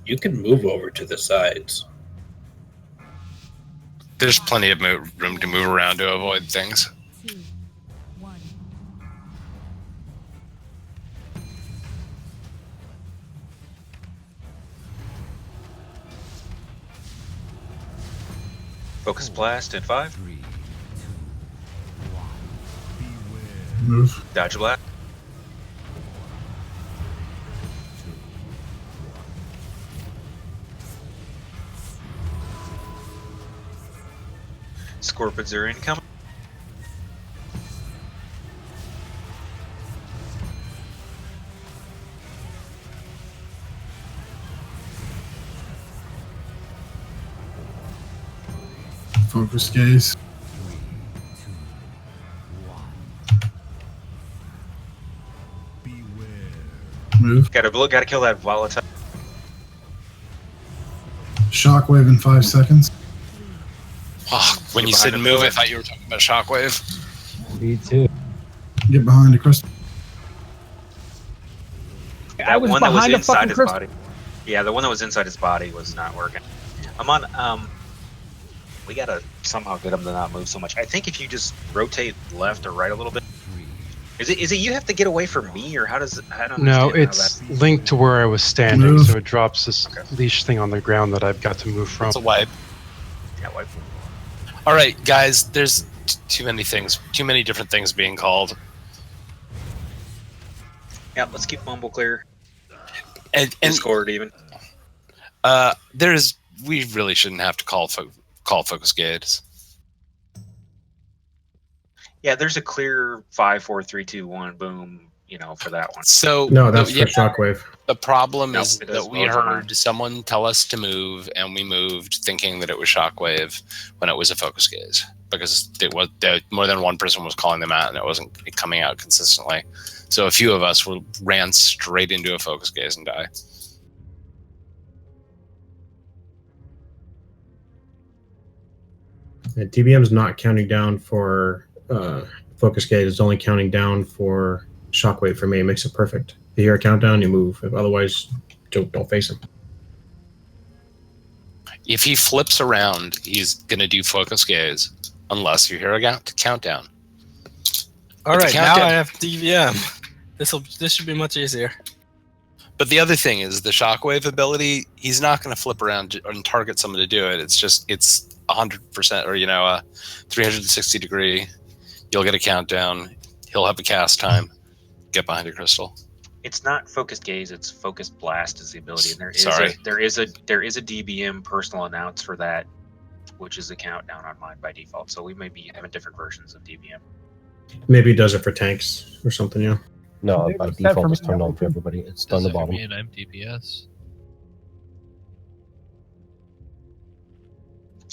You can move over to the sides. There's plenty of room to move around to avoid things. 2, 1. Focus blast in 5. 3, 2, 1. Move. Dodge blast. Scorpions are incoming. Focus gaze. 3, 2, 1. Beware. Move. Gotta kill that volatile. Shockwave in 5 seconds. Oh, when Get you said behind the move, I pillar. thought you were talking about shockwave. Me too. Get behind the crystal. That was one that was behind the inside fucking his crystal. body. Yeah, the one that was inside his body was not working. I'm on. We gotta somehow get him to not move so much. I think if you just rotate left or right a little bit. 3. Is it you have to get away from me, or how does it? I don't No, understand how it's that- linked to where I was standing, Move. so it drops this leash thing on the ground that I've got to move from. It's a wipe. Yeah, why- All right, guys. There's too many things, too many different things being called, yeah, let's keep Mumble clear. and Discord even. we really shouldn't have to call focus gates. Yeah, there's a clear 5, 4, 3, 2, 1, boom. You know, for that one. So No, that's yeah, for shockwave. the problem No, is it does that we both of them. heard someone tell us to move, and we moved thinking that it was shockwave when it was a focus gaze, because more than one person was calling them out, and it wasn't coming out consistently. So a few of us ran straight into a focus gaze and died. And TBM's not counting down for focus gaze. It's only counting down for shockwave for me. It makes it perfect. If you hear a countdown, you move. Otherwise, don't face him. If he flips around, he's going to do focus gaze unless you hear a countdown. All But the right, now countdown- I have DVM. This should be much easier. But the other thing is the shockwave ability. He's not going to flip around and target someone to do it. It's 100% or a 360 degree. You'll get a countdown. He'll have a cast time. Get behind a crystal. It's not focus gaze. It's focus blast is the ability, and Sorry. there is a DBM personal announce for that, which is a countdown on mine by default. So we may be having different versions of DBM. Maybe it does it for tanks or something, yeah. No, Maybe by it's set for default me it's turned now. on for everybody. It's down Does the it for bottom. me and I'm DPS.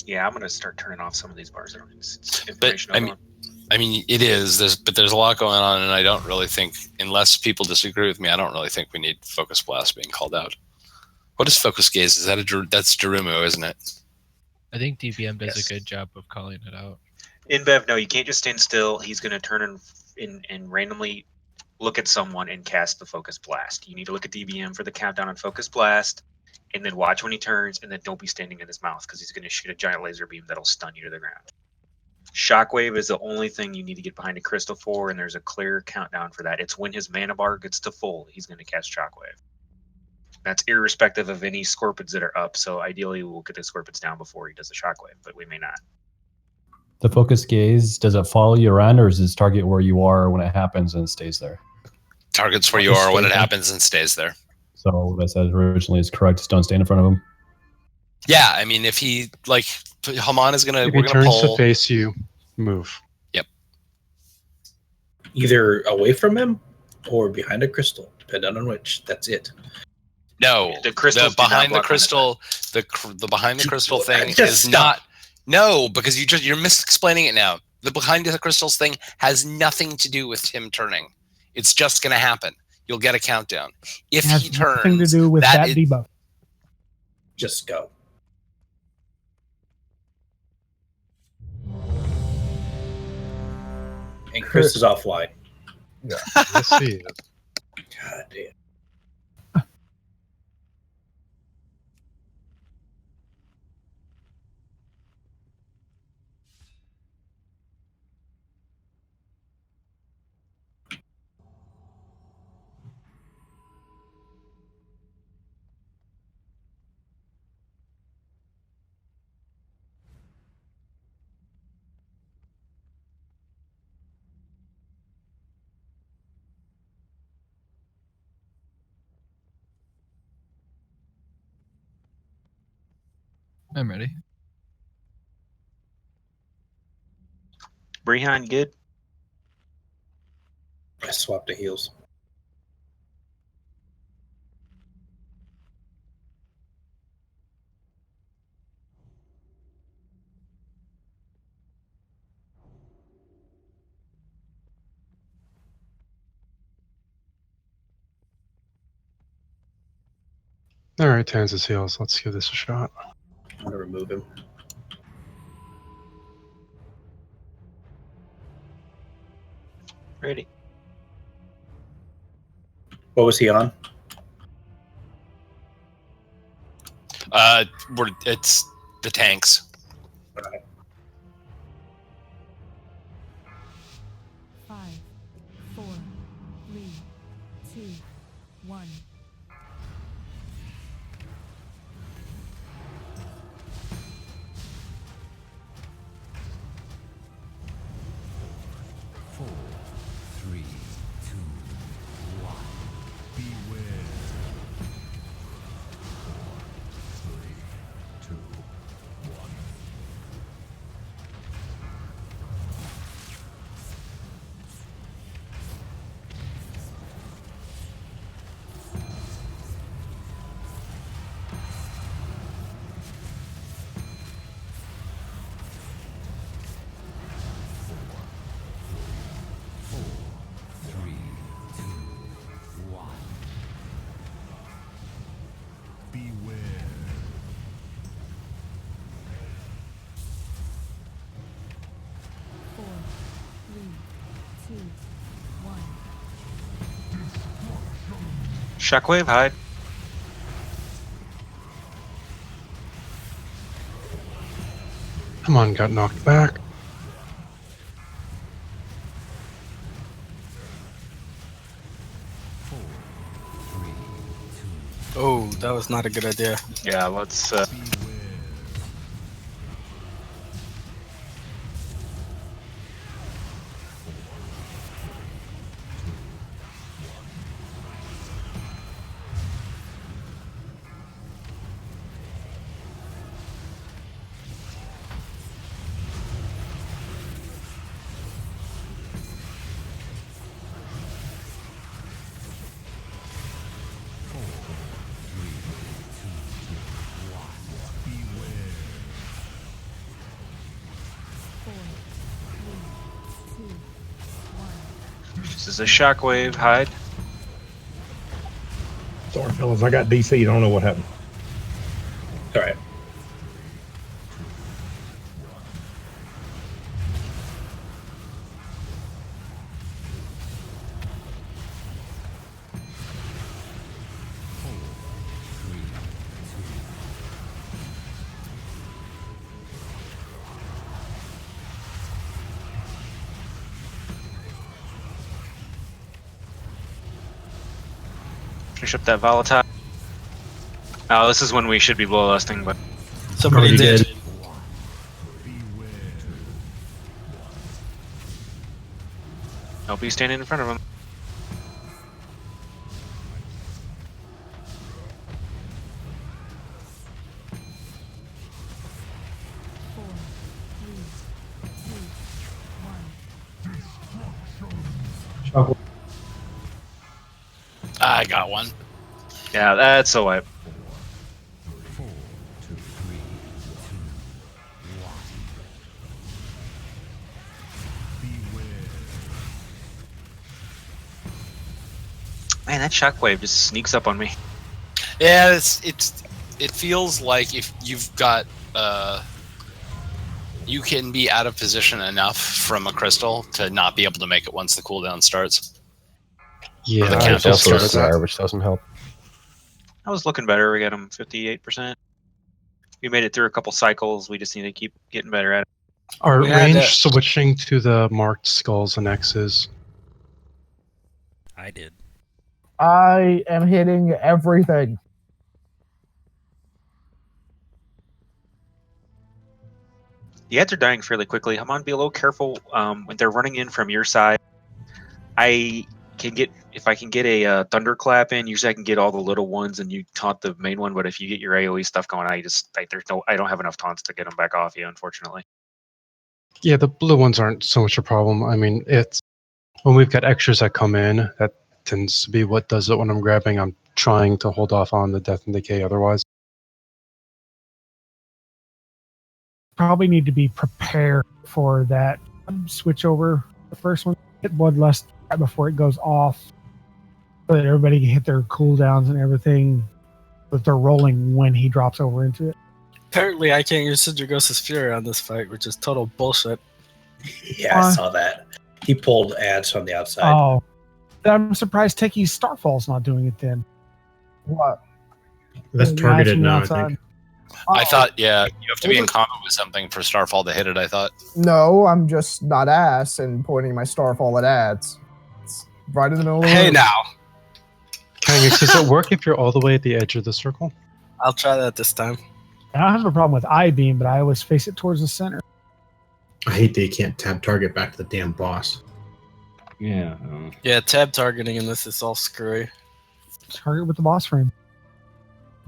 Yeah, I'm gonna start turning off some of these bars. It's But informational. I mean, it is. There's a lot going on, and I don't really think, unless people disagree with me, I don't really think we need focus blast being called out. What is focus gaze? Is that that's Darumu, isn't it? I think DPM does Yes. a good job of calling it out. In Bev, no, you can't just stand still. He's gonna turn and randomly look at someone and cast the focus blast. You need to look at DBM for the countdown on focus blast, and then watch when he turns, and then don't be standing in his mouth because he's gonna shoot a giant laser beam that'll stun you to the ground. Shockwave is the only thing you need to get behind a crystal for, and there's a clear countdown for that. It's when his mana bar gets to full, he's going to cast Shockwave. That's irrespective of any scorpions that are up, so ideally we'll get the scorpions down before he does the Shockwave, but we may not. The focus gaze, does it follow you around, or is it target where you are when it happens and it stays there? Targets where you are when it happens and stays there. So what I said originally is correct. Just don't stand in front of him. Yeah, I mean, if he Haman is gonna If we're he gonna turns pull. to face you, move. Either away from him or behind a crystal, depending on which. That's it. No, The crystals do not behind the block crystal, the behind the crystal thing Just is stop. not. No, because you're misexplaining it now. The behind the crystals thing has nothing to do with him turning. It's just going to happen. You'll get a countdown. If Has he turns, nothing to do with that is- debuff. Just go. And Chris is offline. Let's see. God damn. I'm ready. Brehan, good. I swapped to heals. All right, Tanz's heals. Let's give this a shot. I'm gonna remove him. Ready. What was he on? It's the tanks. All right. 5, 4, 3, 2, 1. Four, three, two, one. Beware. Four, three, two, one. Four, three, two, one. Beware. 4, 3, 2, 1. Shockwave, hide. Come on, got knocked back. Four, three, two, Oh, that was not a good idea. Yeah, let's. beware. Beware. 4, 3, 2, 1. This is a shockwave, hide. Sorry, fellas. I got DC. I don't know what happened. All right. Finish up that volatile. Oh, this is when we should be bloodlusting, but Somebody Already did. did. Beware. don't be standing in front of him. 4, 3, 2, 1. I got one. Yeah, that's a wipe. 4, 2, 3, 2, 1. Beware. Man, that shockwave just sneaks up on me. Yeah, it feels like if you've got you can be out of position enough from a crystal to not be able to make it once the cooldown starts. Yeah, the I countdown just starts. started that. snare, which doesn't help. I was looking better. We got him 58%. We made it through a couple cycles. We just need to keep getting better at it. Are We had range that- switching to the marked skulls and X's? I did. I am hitting everything. The ads are dying fairly quickly. Hamon, be a little careful when they're running in from your side. I I can get a thunderclap in, usually I can get all the little ones and you taunt the main one. But if you get your AOE stuff going, I don't have enough taunts to get them back off you, unfortunately. Yeah, the blue ones aren't so much a problem. I mean, it's when we've got extras that come in, that tends to be what does it when I'm grabbing. I'm trying to hold off on the death and decay otherwise. Probably need to be prepared for that switch over. The first one, hit Bloodlust right before it goes off, so that everybody can hit their cooldowns and everything, but they're rolling when he drops over into it. Apparently, I can't use Sindragosa's Fury on this fight, which is total bullshit. Yeah, I saw that. He pulled ads from the outside. Oh, I'm surprised Techie's Starfall's not doing it then. What? That's The ads targeted from the now, I outside. think. I thought, yeah, you have to be in combat with something for Starfall to hit it, I thought. No, I'm just not ass and pointing my Starfall at ads. It's right in the middle of the Hey room. now, Kangas, does it work if you're all the way at the edge of the circle? I'll try that this time. I don't have a problem with I-beam, but I always face it towards the center. I hate that you can't tab target back to the damn boss. Yeah. Yeah, tab targeting in this is all screwy. Target with the boss frame.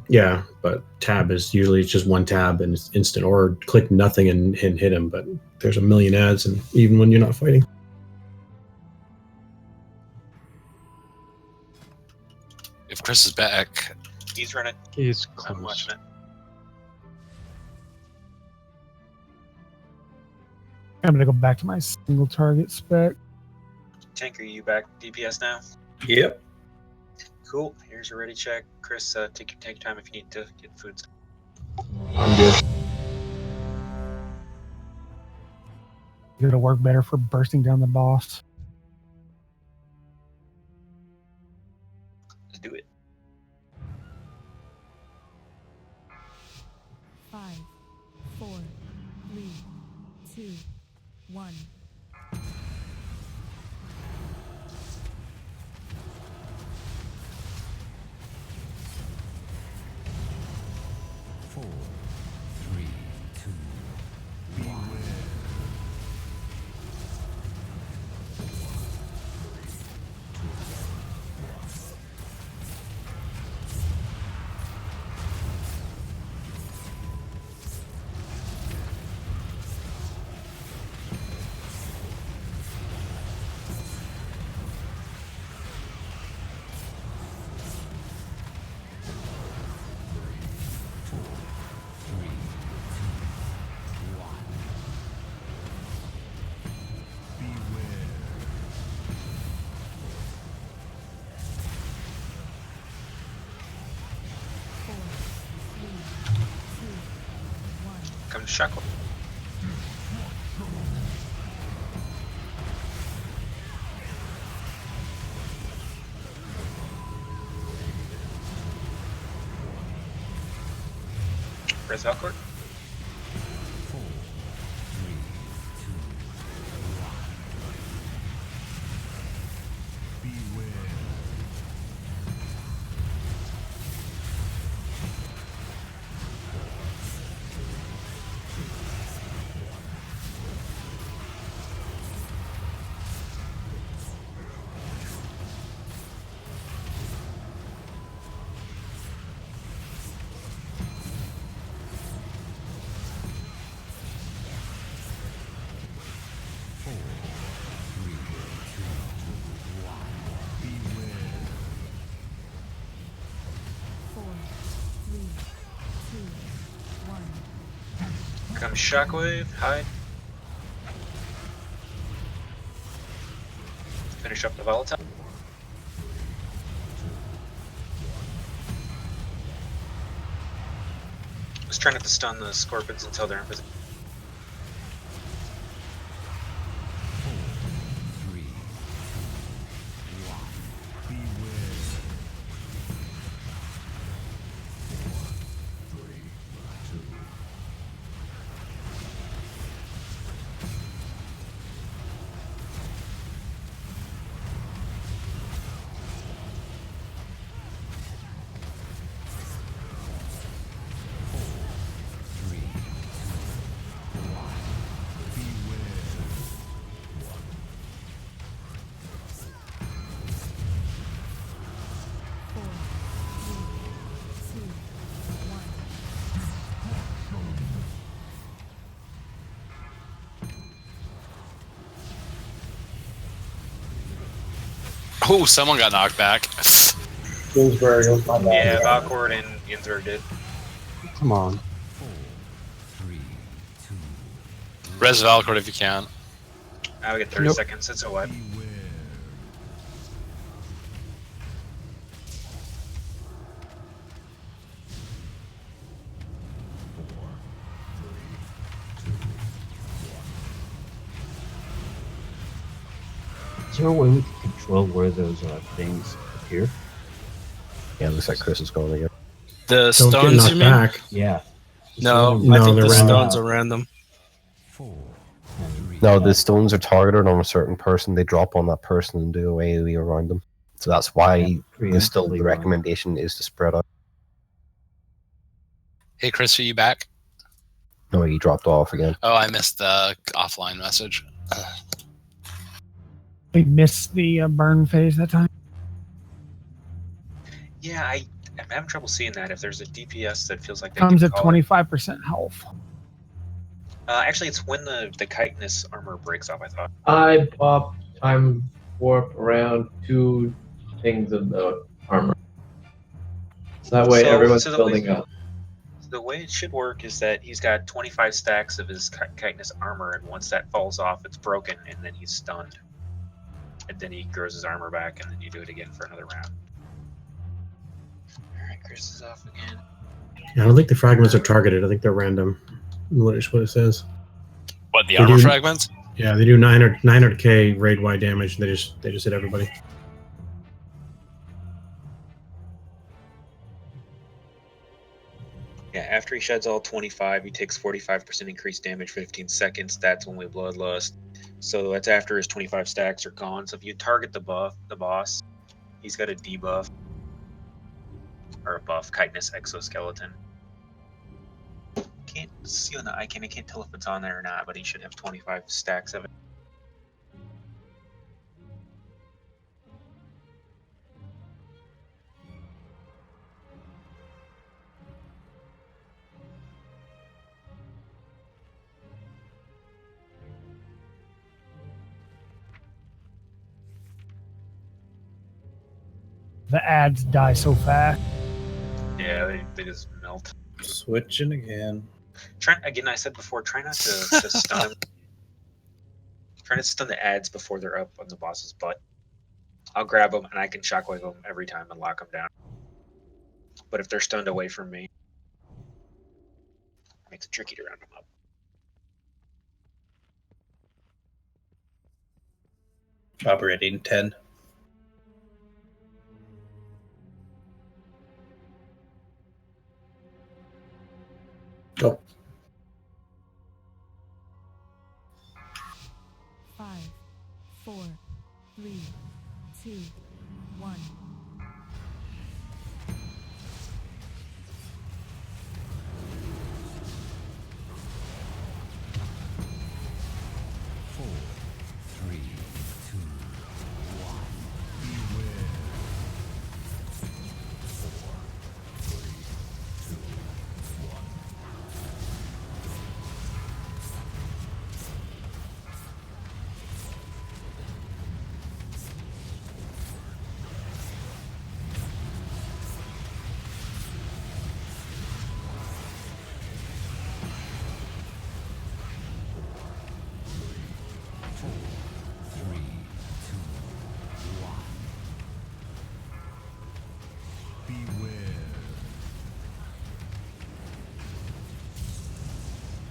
Yeah, but tab is usually just one tab and it's instant, or click nothing and hit him. But there's a million ads, and even when you're not fighting. If Chris is back, He's running. He's I'm close. watching it. I'm going to go back to my single target spec. Tank, are you back DPS now? Yep. Cool. Here's your ready check. Chris, take your time if you need to get food. I'm good. It'll work better for bursting down the boss. Let's do it. 5, 4, 3, 2, 1. Four, three, two, one. Come to Shackle. Press Valcourt. Come Shockwave, hide. Finish up the volatile. Let's try not to stun the scorpions until they're in position. Oh, someone got knocked back. Pillsbury was my bad. Yeah, Valcourt and Yinzer did. Come on. 4, 3, 2, Res Valcourt if you can. I'll get 30 Nope. seconds. It's a what? beware. 4, 3, 2, 1. Is there a way we can control where those things appear? Yeah, it looks like Chris is going again. The Don't get stones, you knocked mean? back. Yeah. No, No, I think they're the random. stones are random. 4, No, the stones are targeted on a certain person. They drop on that person and do AoE around them. So that's why still the recommendation is to spread out. Hey, Chris, are you back? No, he dropped off again. Oh, I missed the offline message. We missed the burn phase that time. Yeah, I'm having trouble seeing that. If there's a DPS that feels like they Comes can at call it. 25% health. Actually, it's when the chitinous armor breaks off, I thought. I pop time warp around 2 things of the armor. So that way everyone's building up. The way it should work is that he's got 25 stacks of his chitinous armor, and once that falls off, it's broken, and then he's stunned. And then he grows his armor back, and then you do it again for another round. Alright, Chris is off again. Yeah, I don't think the fragments are targeted. I think they're random. What it says. What, the They armor do- fragments? Yeah, they do 900k raid wide damage. They just hit everybody. Yeah, after he sheds all 25, he takes 45% increased damage for 15 seconds. That's when we bloodlust. So that's after his 25 stacks are gone. So if you target the boss, he's got a debuff. Or a buff, chitinous exoskeleton. Can't see on the icon, I can't tell if it's on there or not, but he should have 25 stacks of it. The ads die so fast. Yeah, they just melt. Switching again. Again, I said before, try not to stun him. Try not to stun the ads before they're up on the boss's butt. I'll grab them and I can shockwave them every time and lock them down. But if they're stunned away from me, it makes it tricky to round them up. Operating 10. Go. 5, 4, 3, 2, 1. Four, three, two, one. Beware. 4, 3, 2, 1.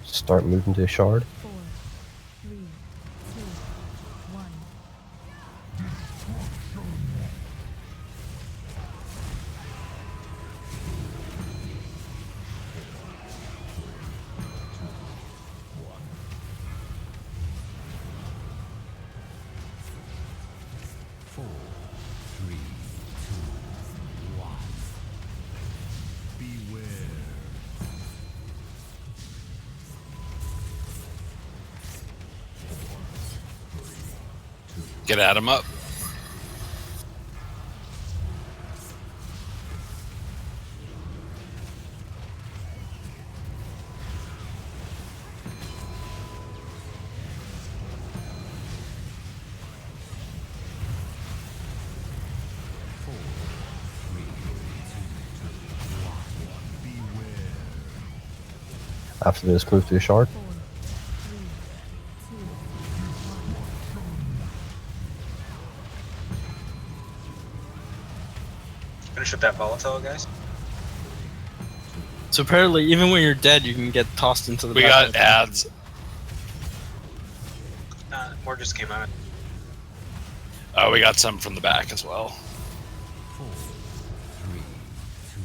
Start moving to a shard. 4, 3, 2, 1. Four, three, two, one. Beware. Get Adam up. After this, move to the shard. 4, 3, 2, 1. Finish up that volatile, guys. So apparently, even when you're dead, you can get tossed into the. We got ads. More just came out. Oh, we got some from the back as well. 4, 3, 2,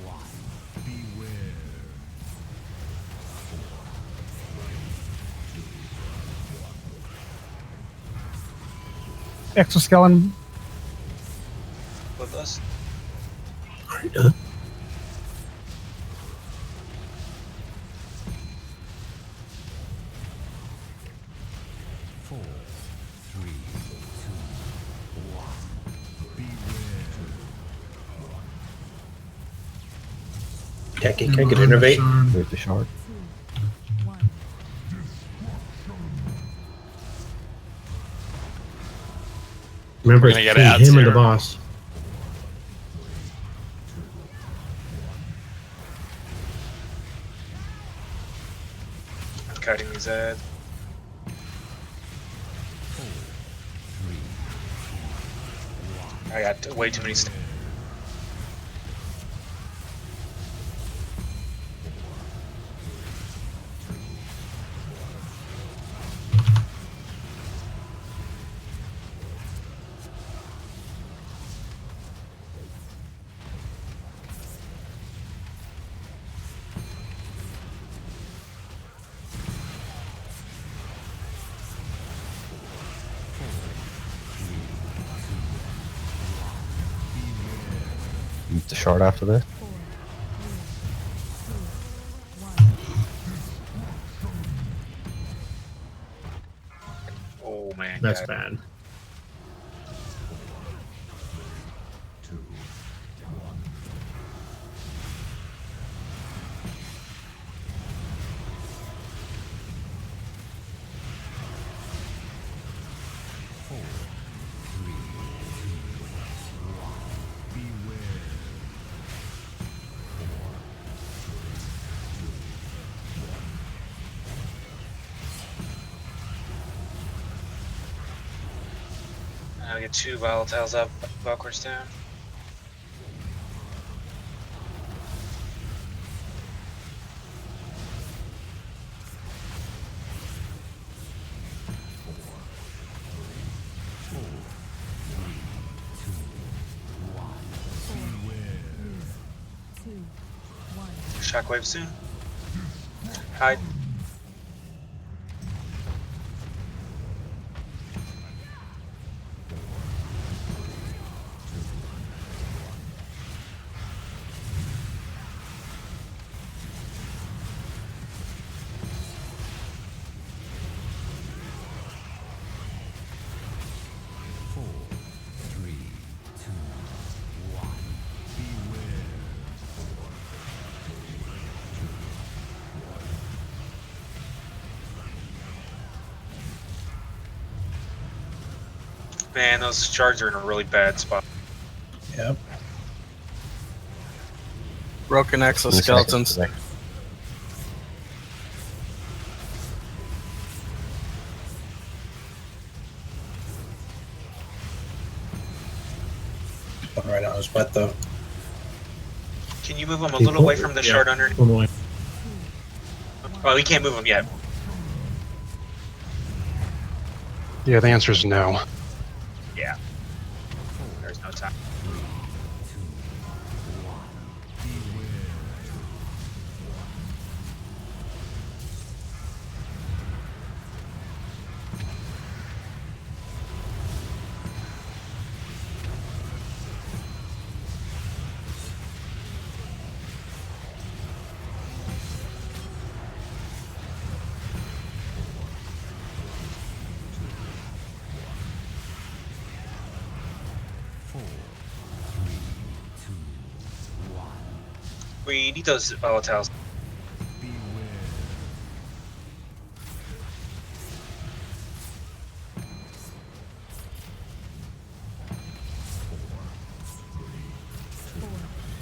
1. Beware. Exoskeleton. With us. Already done. Four, three, two, one. Beware. Jackie, can I get innervate? Move the shard. 2, 1. Remember, We're it's gonna get between ads him and here. the boss. I'm cutting these ads. 4, 3, 2, 1. I got way too many. Move the shard after this. 4, 3, 2, 1. Oh man, That's God. bad. 2, 1. Four, three, two, one. Beware. 4, 3, 2, 1. I'll get 2 volatiles up, Valkyr's down. Two, one. Shockwave soon. Hide. Four, three, two, one. Beware. Man, those shards are in a really bad spot. Yep. Broken exoskeletons. One right on his butt though. Can you move him a little away from the shard under? One away. Well, we can't move him yet. Yeah, the answer is no. Yeah. There's no time. We need those volatiles.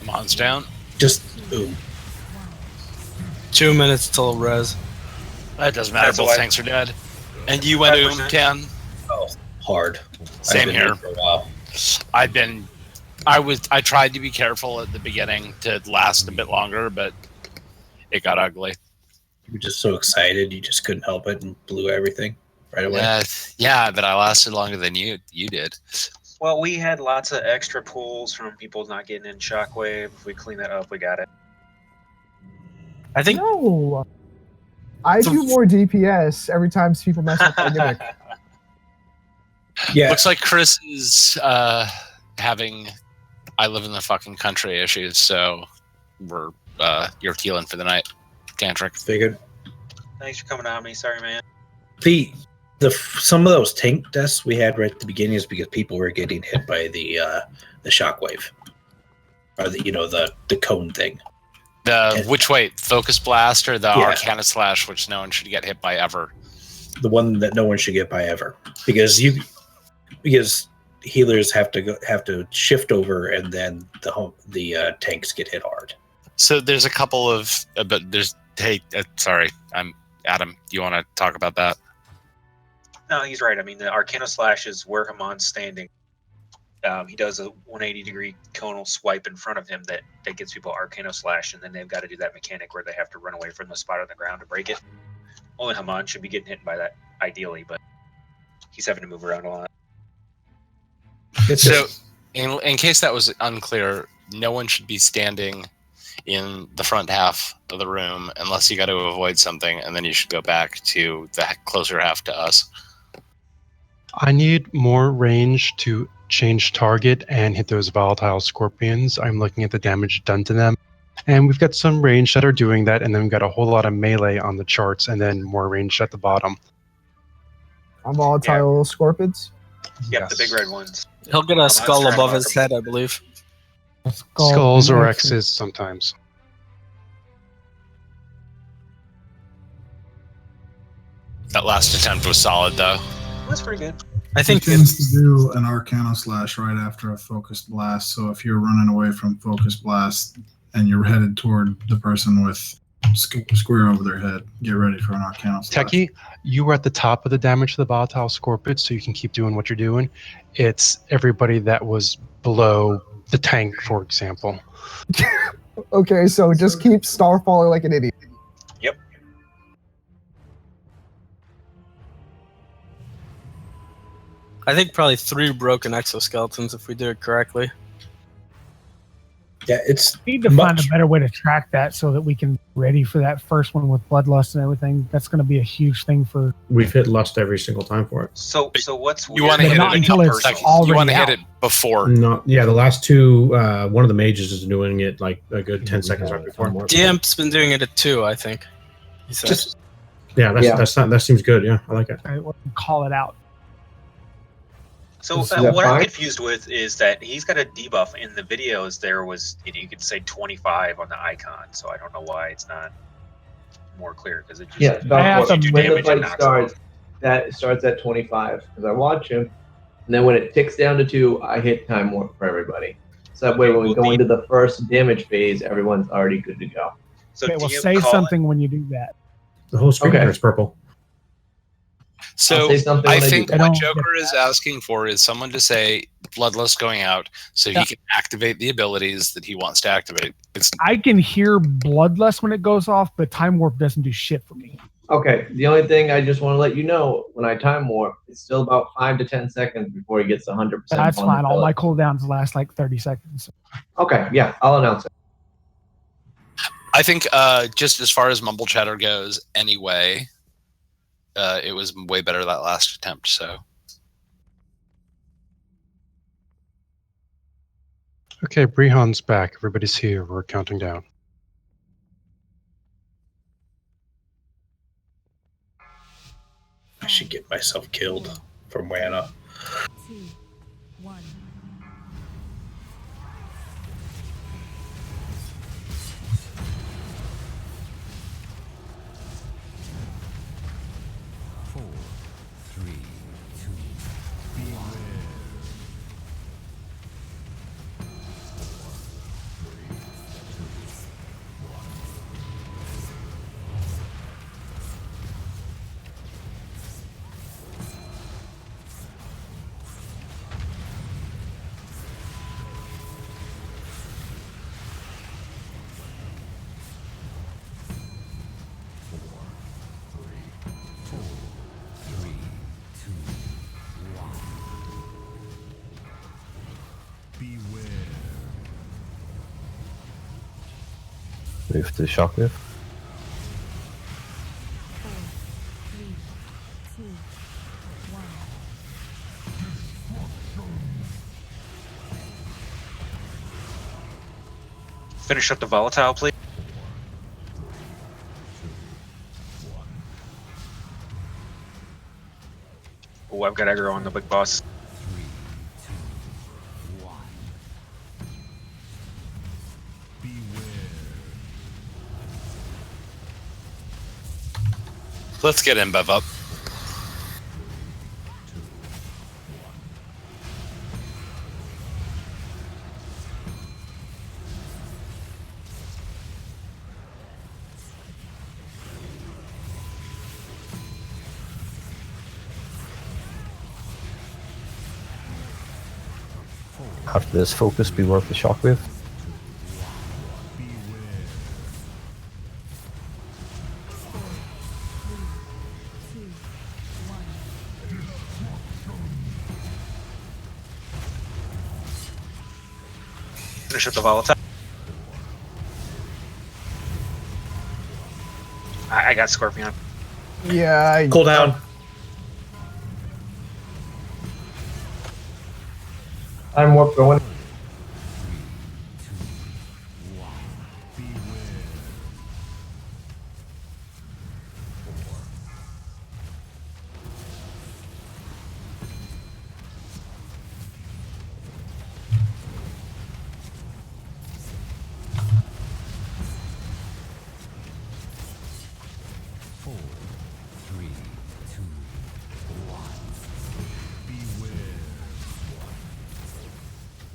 Mon's down. Just boom. 2 minutes till res. That doesn't matter. That's Both why- tanks are dead. And you went to 5%. Ken? Oh, hard. Same I've been here. for a while. I tried to be careful at the beginning to last a bit longer, but it got ugly. You were just so excited, you just couldn't help it and blew everything right away. Yeah, but I lasted longer than you did. Well, we had lots of extra pulls from people not getting in shockwave. If we clean that up, we got it. I think No. I do more DPS every time people mess with my gimmick. Yeah. Looks like Chris is having I live in the fucking country issues, so you're healing for the night. Tantric. Figured. Thanks for coming on me. Sorry, man. Some of those tank deaths we had right at the beginning is because people were getting hit by the shockwave, or the cone thing. Which way? Focus blast or the Arcana slash, which no one should get hit by ever. The one that no one should get by ever, because healers have to shift over, and then the tanks get hit hard. So there's a couple of, but there's sorry, I'm Adam. Do you want to talk about that? No, he's right. I mean, the Arcana Slash is where Hamon's standing. He does a 180-degree conal swipe in front of him that gets people Arcana Slash, and then they've got to do that mechanic where they have to run away from the spot on the ground to break it. Only Hamon should be getting hit by that, ideally, but he's having to move around a lot. So, in case that was unclear, no one should be standing in the front half of the room unless you got to avoid something, and then you should go back to the closer half to us. I need more range to change target and hit those volatile scorpions. I'm looking at the damage done to them. And we've got some range that are doing that, and then we've got a whole lot of melee on the charts, and then more range at the bottom. On volatile scorpions? Yep, the big red ones. He'll get a skull above his head, I believe. Skulls or X's sometimes. That last attempt was solid, though. That's pretty good. I think it tends to do an Arcana Slash right after a Focused Blast. So if you're running away from Focused Blast and you're headed toward the person with square over their head, get ready for an Arcana Slash. Techie, you were at the top of the damage to the volatile scorpions, so you can keep doing what you're doing. It's everybody that was below the tank, for example. Okay, so just keep Starfaller like an idiot. Yep. I think probably 3 broken exoskeletons if we do it correctly. Yeah, it's We need to find a better way to track that so that we can be ready for that first one with Bloodlust and everything. That's going to be a huge thing for. We've hit lust every single time for it. So what's You want to hit not it until it's already You want to hit out. it before. The last two. One of the mages is doing it like a good 10 seconds right before. Diemp's been doing it at 2, I think. He says. That seems good. Yeah, I like it. Right, we'll call it out. So Is that what I'm fine? confused with is that he's got a debuff in the videos. There was you could say 25 on the icon, so I don't know why it's not more clear because it just Yeah, have when to the damage and fight knocks starts, off. that starts at 25 because I watch him, and then when it ticks down to 2, I hit time warp for everybody. So that way, when we go into the first damage phase, everyone's already good to go. So Okay, well, DM say call something when you do that. The whole screen Okay. here is purple. So I'll say something I when I think do that. what I don't Joker get is asking for is someone to say Bloodlust going out so Yeah. he can activate the abilities that he wants to activate. It's I can hear Bloodlust when it goes off, but Time Warp doesn't do shit for me. Okay, the only thing I just want to let you know, when I time warp, it's still about 5 to 10 seconds before he gets 100%. That's fine. All my vulnerability. cooldowns last like 30 seconds. Okay, yeah, I'll announce it. I think just as far as mumble chatter goes anyway, it was way better that last attempt, so Okay, Brihan's back. Everybody's here. We're counting down. I should get myself killed from Wana. 2, 1. Four, three, two, beware. Move to the shockwave. 4, 3, 2, 1. Finish up the volatile, please. Oh, I've got aggro on the big boss. Let's get Embev up. After this, focus be worth the shockwave. Finish up the volatile. I got Scorpion. Yeah. Cool down. Time warp going.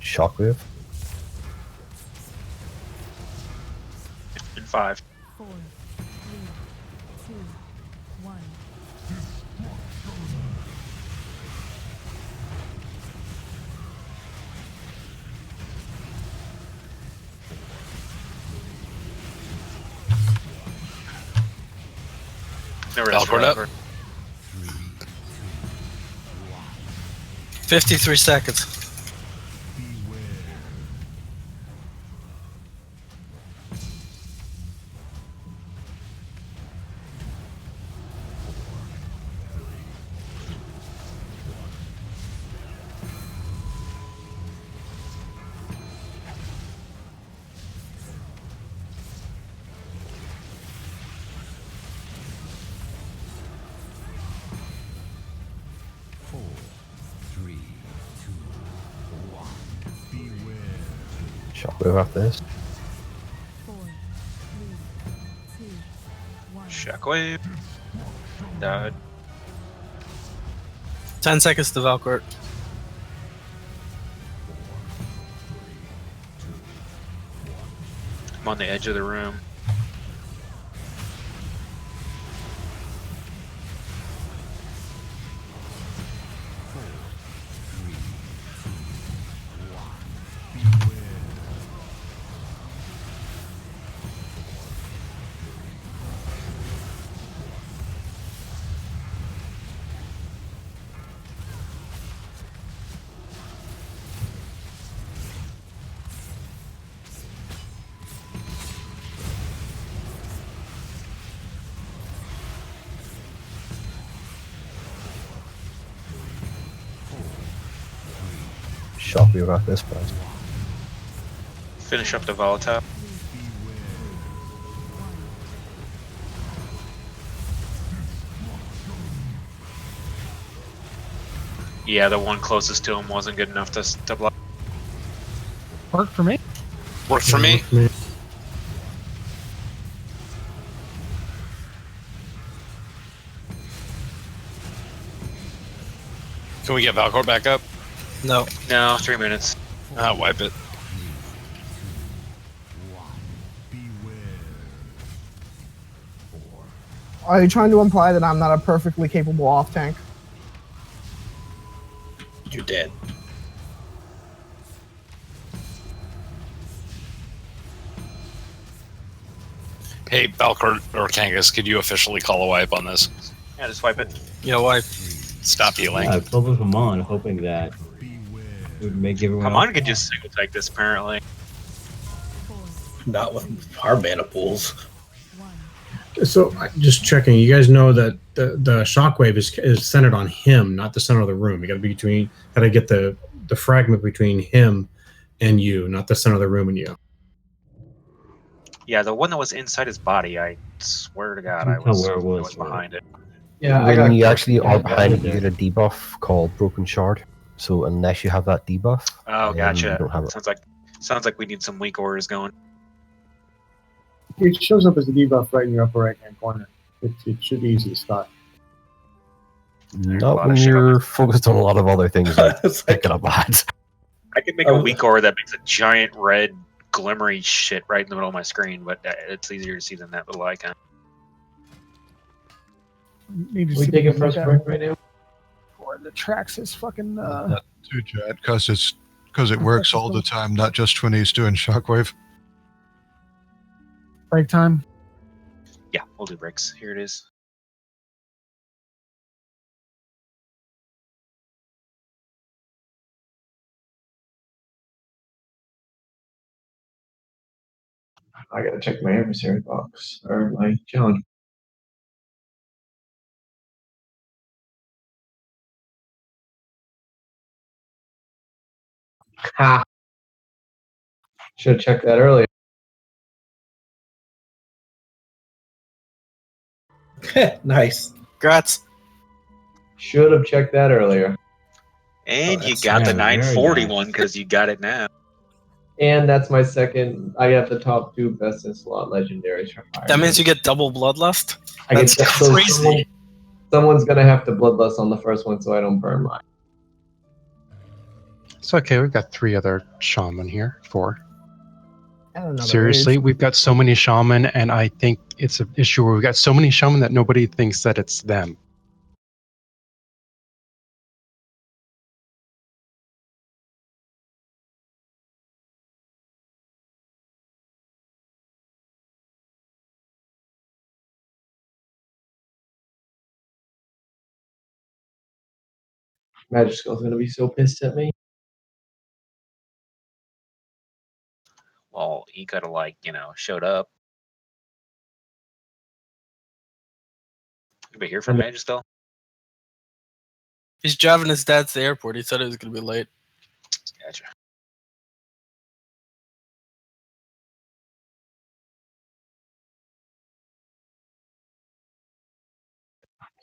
Shockwave. In 5. 4, 3, 2, 1. No rest Valcord up. forever. 53 seconds. Shockwave after this. 4, 3, 2, 1. Shockwave. Died. 10 seconds to Valcourt. I'm on the edge of the room. Shockwave after this, guys. Finish up the volatile. Yeah, the one closest to him wasn't good enough to block. Worked for me. Worked for me. Can we get Valcourt back up? No. No, 3 minutes. I'll wipe it. Are you trying to imply that I'm not a perfectly capable off tank? You're dead. Hey, Valcourt or Kangas, could you officially call a wipe on this? Yeah, just wipe it. Yeah, wipe. Stop healing. I focus them on, hoping that would make everyone Hamon else. could just single take this apparently. Not with our mana pools. So just checking, you guys know that the shockwave is centered on him, not the center of the room. You got to be got to get the fragment between him and you, not the center of the room and you. Yeah, the one that was inside his body. I swear to God, You I can tell was where it was, behind it. Yeah, when you actually are yeah, behind it, yeah. you get a debuff called Broken Shard. So unless you have that debuff, Oh, you gotcha. don't have it. Sounds like we need some weak orders going. It shows up as a debuff right in your upper right hand corner. It should be easy to spot. Not when you're focused on a lot of other things like picking up ads. I could make a weak aura that makes a giant red glimmery shit right in the middle of my screen, but it's easier to see than that little icon. Need to We see take if a first that break right now. Or the tracks is fucking. Too, Jet, because it works all the time, not just when he's doing shockwave. Break time. Yeah, we'll do breaks. Here it is. I gotta check my adversary box or my challenge. Ha! Should have checked that earlier. Nice. Congrats. Should have checked that earlier. And you that's- got the yeah, very 941 because you got it now. And that's my second. I got the top 2 best in slot legendaries from Fire. That means you get double bloodlust. I That's get so crazy. someone's gonna have to bloodlust on the first one so I don't burn mine. It's okay. We've got 3 other shaman here. 4. And another Seriously, rage. we've got so many shaman, and I think it's an issue where we've got so many shaman that nobody thinks that it's them. Magic Skull's gonna be so pissed at me. Well, he could have showed up. Anybody hear from Magic Skull? He's driving his dad to the airport. He said it was going to be late. Gotcha.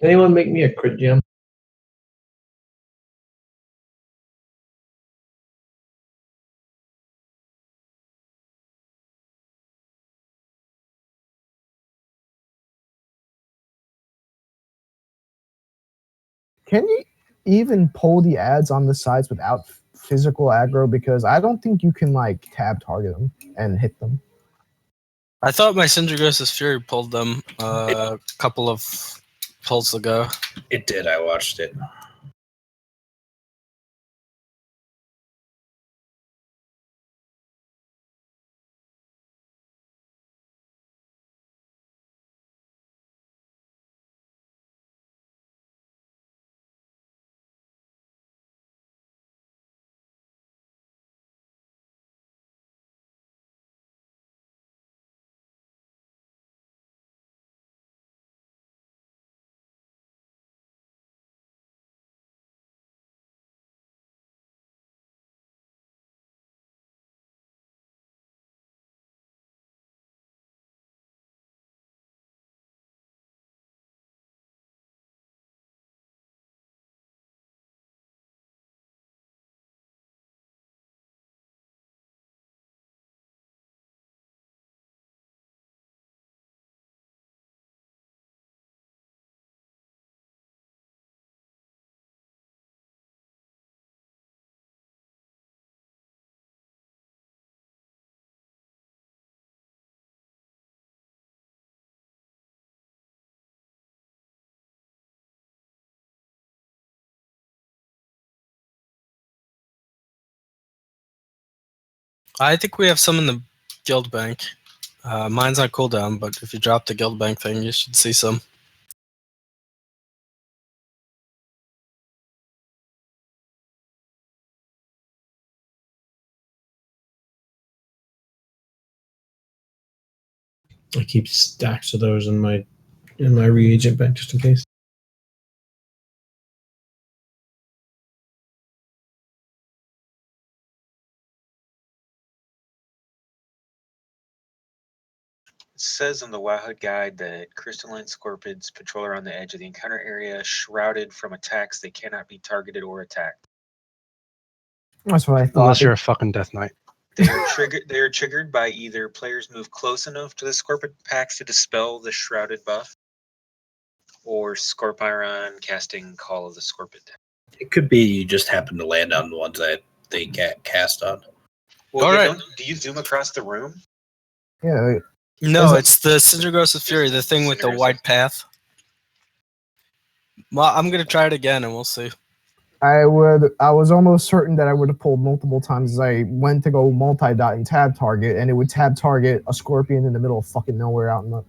Can anyone make me a crit gem? Can you even pull the ads on the sides without physical aggro? Because I don't think you can tab target them and hit them. I thought my Syndragos's Fury pulled them a couple of pulls ago. It did. I watched it. I think we have some in the guild bank. Mine's on cooldown, but if you drop the guild bank thing, you should see some. I keep stacks of those in my reagent bank just in case. It says on the Wildhood guide that crystalline scorpions patrol around the edge of the encounter area, shrouded from attacks. They cannot be targeted or attacked. That's what I thought. Unless you're a fucking Death Knight. They are triggered by either players move close enough to the scorpion packs to dispel the shrouded buff, or Scorpiron casting Call of the Scorpion. It could be you just happen to land on the ones that they get cast on. Well, do you zoom across the room? Yeah. No, it's the Cindergross Fury, the thing with the wide path. Well, I'm gonna try it again, and we'll see. I was almost certain that I would have pulled multiple times as I went to go multi-dot and tab target, and it would tab target a scorpion in the middle of fucking nowhere out in the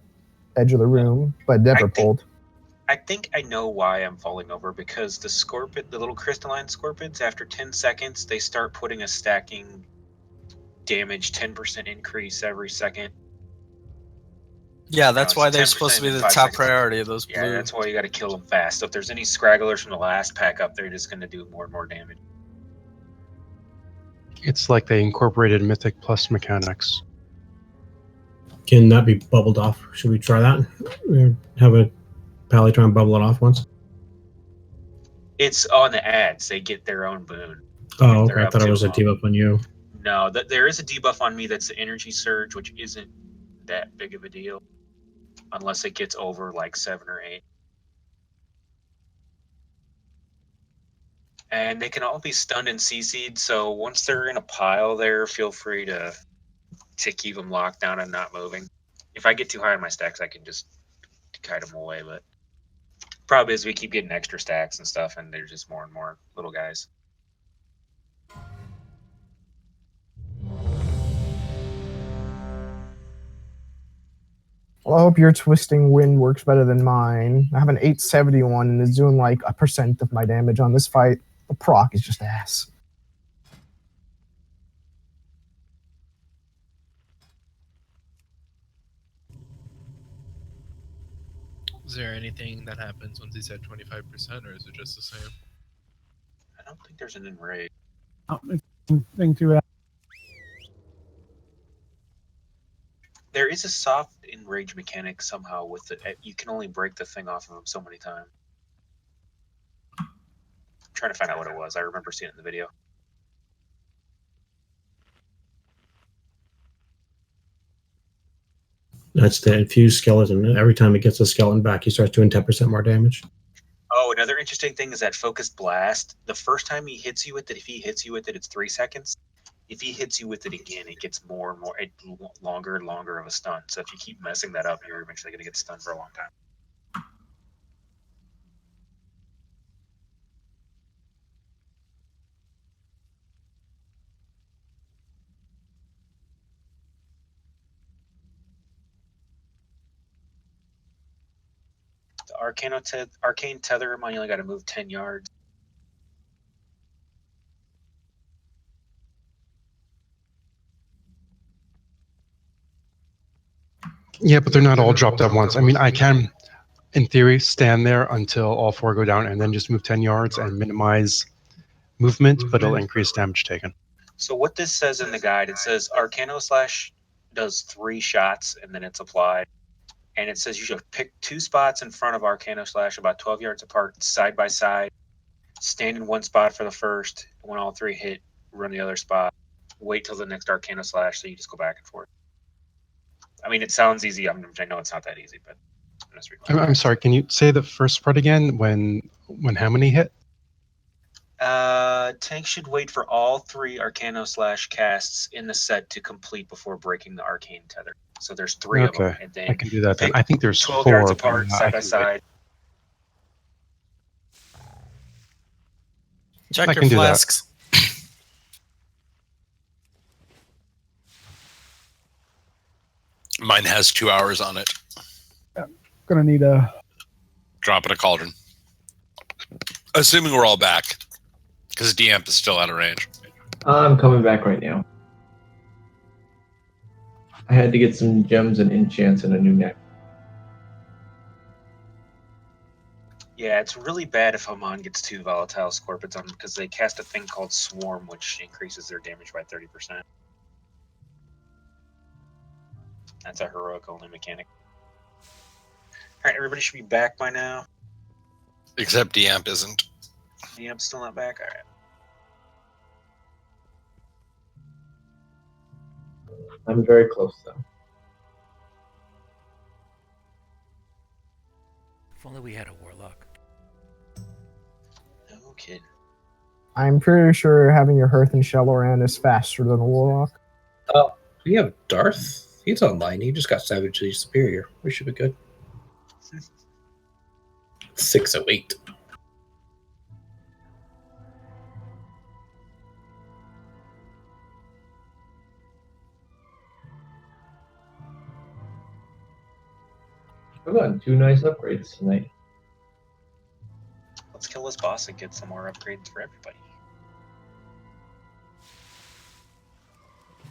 edge of the room, but never pulled. I think I know why I'm falling over, because the little crystalline scorpions, after 10 seconds, they start putting a stacking damage 10% increase every second. Yeah, that's why they're 10% supposed to be in the 5 top seconds. priority of those Yeah, blue. that's why you got to kill them fast. So if there's any scragglers from the last pack up, they're just going to do more and more damage. It's like they incorporated Mythic Plus mechanics. Can that be bubbled off? Should we try that? Have a Pally try and bubble it off once? It's on the ads. They get their own boon. Oh, They're okay. I up thought it to was a them. debuff on you. No, there is a debuff on me that's the energy surge, which isn't that big of a deal. Unless it gets over like 7 or 8. And they can all be stunned and CC'd, so once they're in a pile there, feel free to keep them locked down and not moving. If I get too high on my stacks, I can just kite them away, but problem is we keep getting extra stacks and stuff, and there's just more and more little guys. Well, I hope your twisting wind works better than mine. I have an 871 and it's doing like 1% of my damage on this fight. The proc is just ass. Is there anything that happens once he's at 25%, or is it just the same? I don't think there's an enrage. Thing to add. There is a soft enrage mechanic somehow with it. You can only break the thing off of him so many times. I'm trying to find out what it was. I remember seeing it in the video. That's the infused skeleton. Every time it gets a skeleton back, he starts doing 10% more damage. Oh, another interesting thing is that focused blast. The first time he hits you with it, if he hits you with it, it's 3 seconds. If he hits you with it again, it gets more and more, longer and longer of a stun. So if you keep messing that up, you're eventually going to get stunned for a long time. The arcane tether, you only got to move 10 yards. Yeah, but they're not all dropped at once. I mean, I can, in theory, stand there until all 4 go down and then just move 10 yards and minimize movement, but it'll increase damage taken. So what this says in the guide, it says Arcano Slash does 3 shots and then it's applied. And it says you should pick 2 spots in front of Arcano Slash about 12 yards apart, side by side. Stand in one spot for the first. When all 3 hit, run the other spot. Wait till the next Arcano Slash, so you just go back and forth. I mean, it sounds easy. I know it's not that easy, but I'm sorry, can you say the first part again? When how many hit? Tank should wait for all 3 Arcano Slash casts in the set to complete before breaking the Arcane Tether. So there's 3 of them, and then I can do that then. I think there's 12 4. yards but, apart, I side by can side. Check I your can do that. flasks. Mine has 2 hours on it. Gonna need a Drop in a cauldron. Assuming we're all back, because Deamp is still out of range. I'm coming back right now. I had to get some gems and enchants and a new neck. Yeah, it's really bad if Haman gets 2 volatile scorpions on them because they cast a thing called Swarm, which increases their damage by 30%. That's a heroic only mechanic. Alright, everybody should be back by now. Except Deamp isn't. Deamp's still not back? Alright. I'm very close though. If only we had a warlock. No kidding. I'm pretty sure having your Hearth and Shadowrun is faster than a Warlock. Oh, we have Darth. He's online. He just got Savagely Superior. We should be good. 608. I've gotten 2 nice upgrades tonight. Let's kill this boss and get some more upgrades for everybody.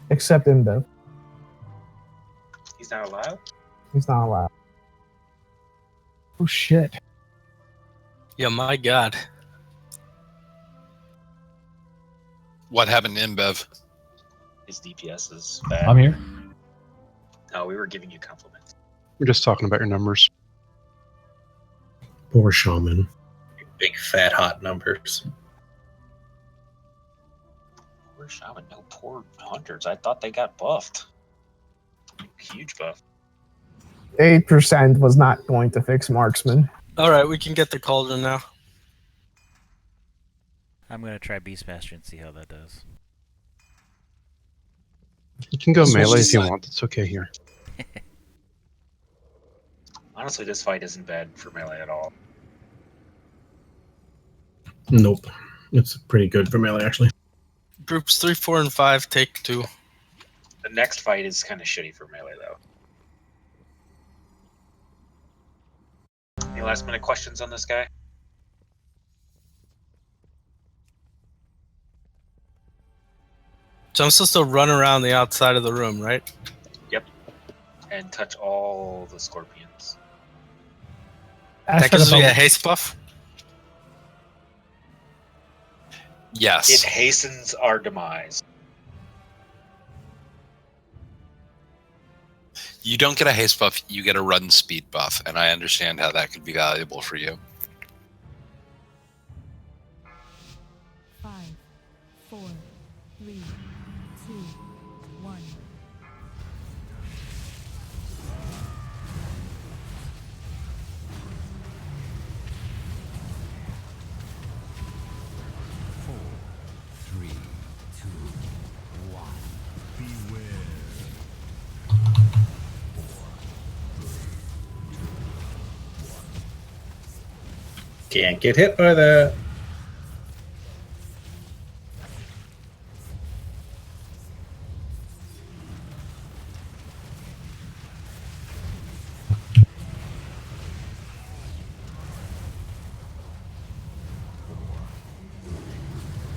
Except Imbev. He's not allowed? He's not allowed. Oh shit. Yeah, my god. What happened to Imbev? His DPS is bad. I'm here. No, we were giving you compliments. We're just talking about your numbers. Poor shaman. Big fat hot numbers. Poor shaman, no poor hunters. I thought they got buffed. Huge buff. 8% was not going to fix Marksman. Alright, we can get the cauldron now. I'm gonna try Beastmaster and see how that does. You can go This was melee just if you like- want. It's okay here. Honestly, this fight isn't bad for melee at all. Nope. It's pretty good for melee, actually. Groups 3, 4, and 5 take 2. The next fight is kind of shitty for melee, though. Any last minute questions on this guy? So I'm supposed to run around the outside of the room, right? Yep. And touch all the scorpions. That gives me a haste buff? Yes. It hastens our demise. You don't get a haste buff, you get a run speed buff, and I understand how that could be valuable for you. 5, 4, 3, 2, 1. Four, three, two, one. Beware. Can't get hit by that.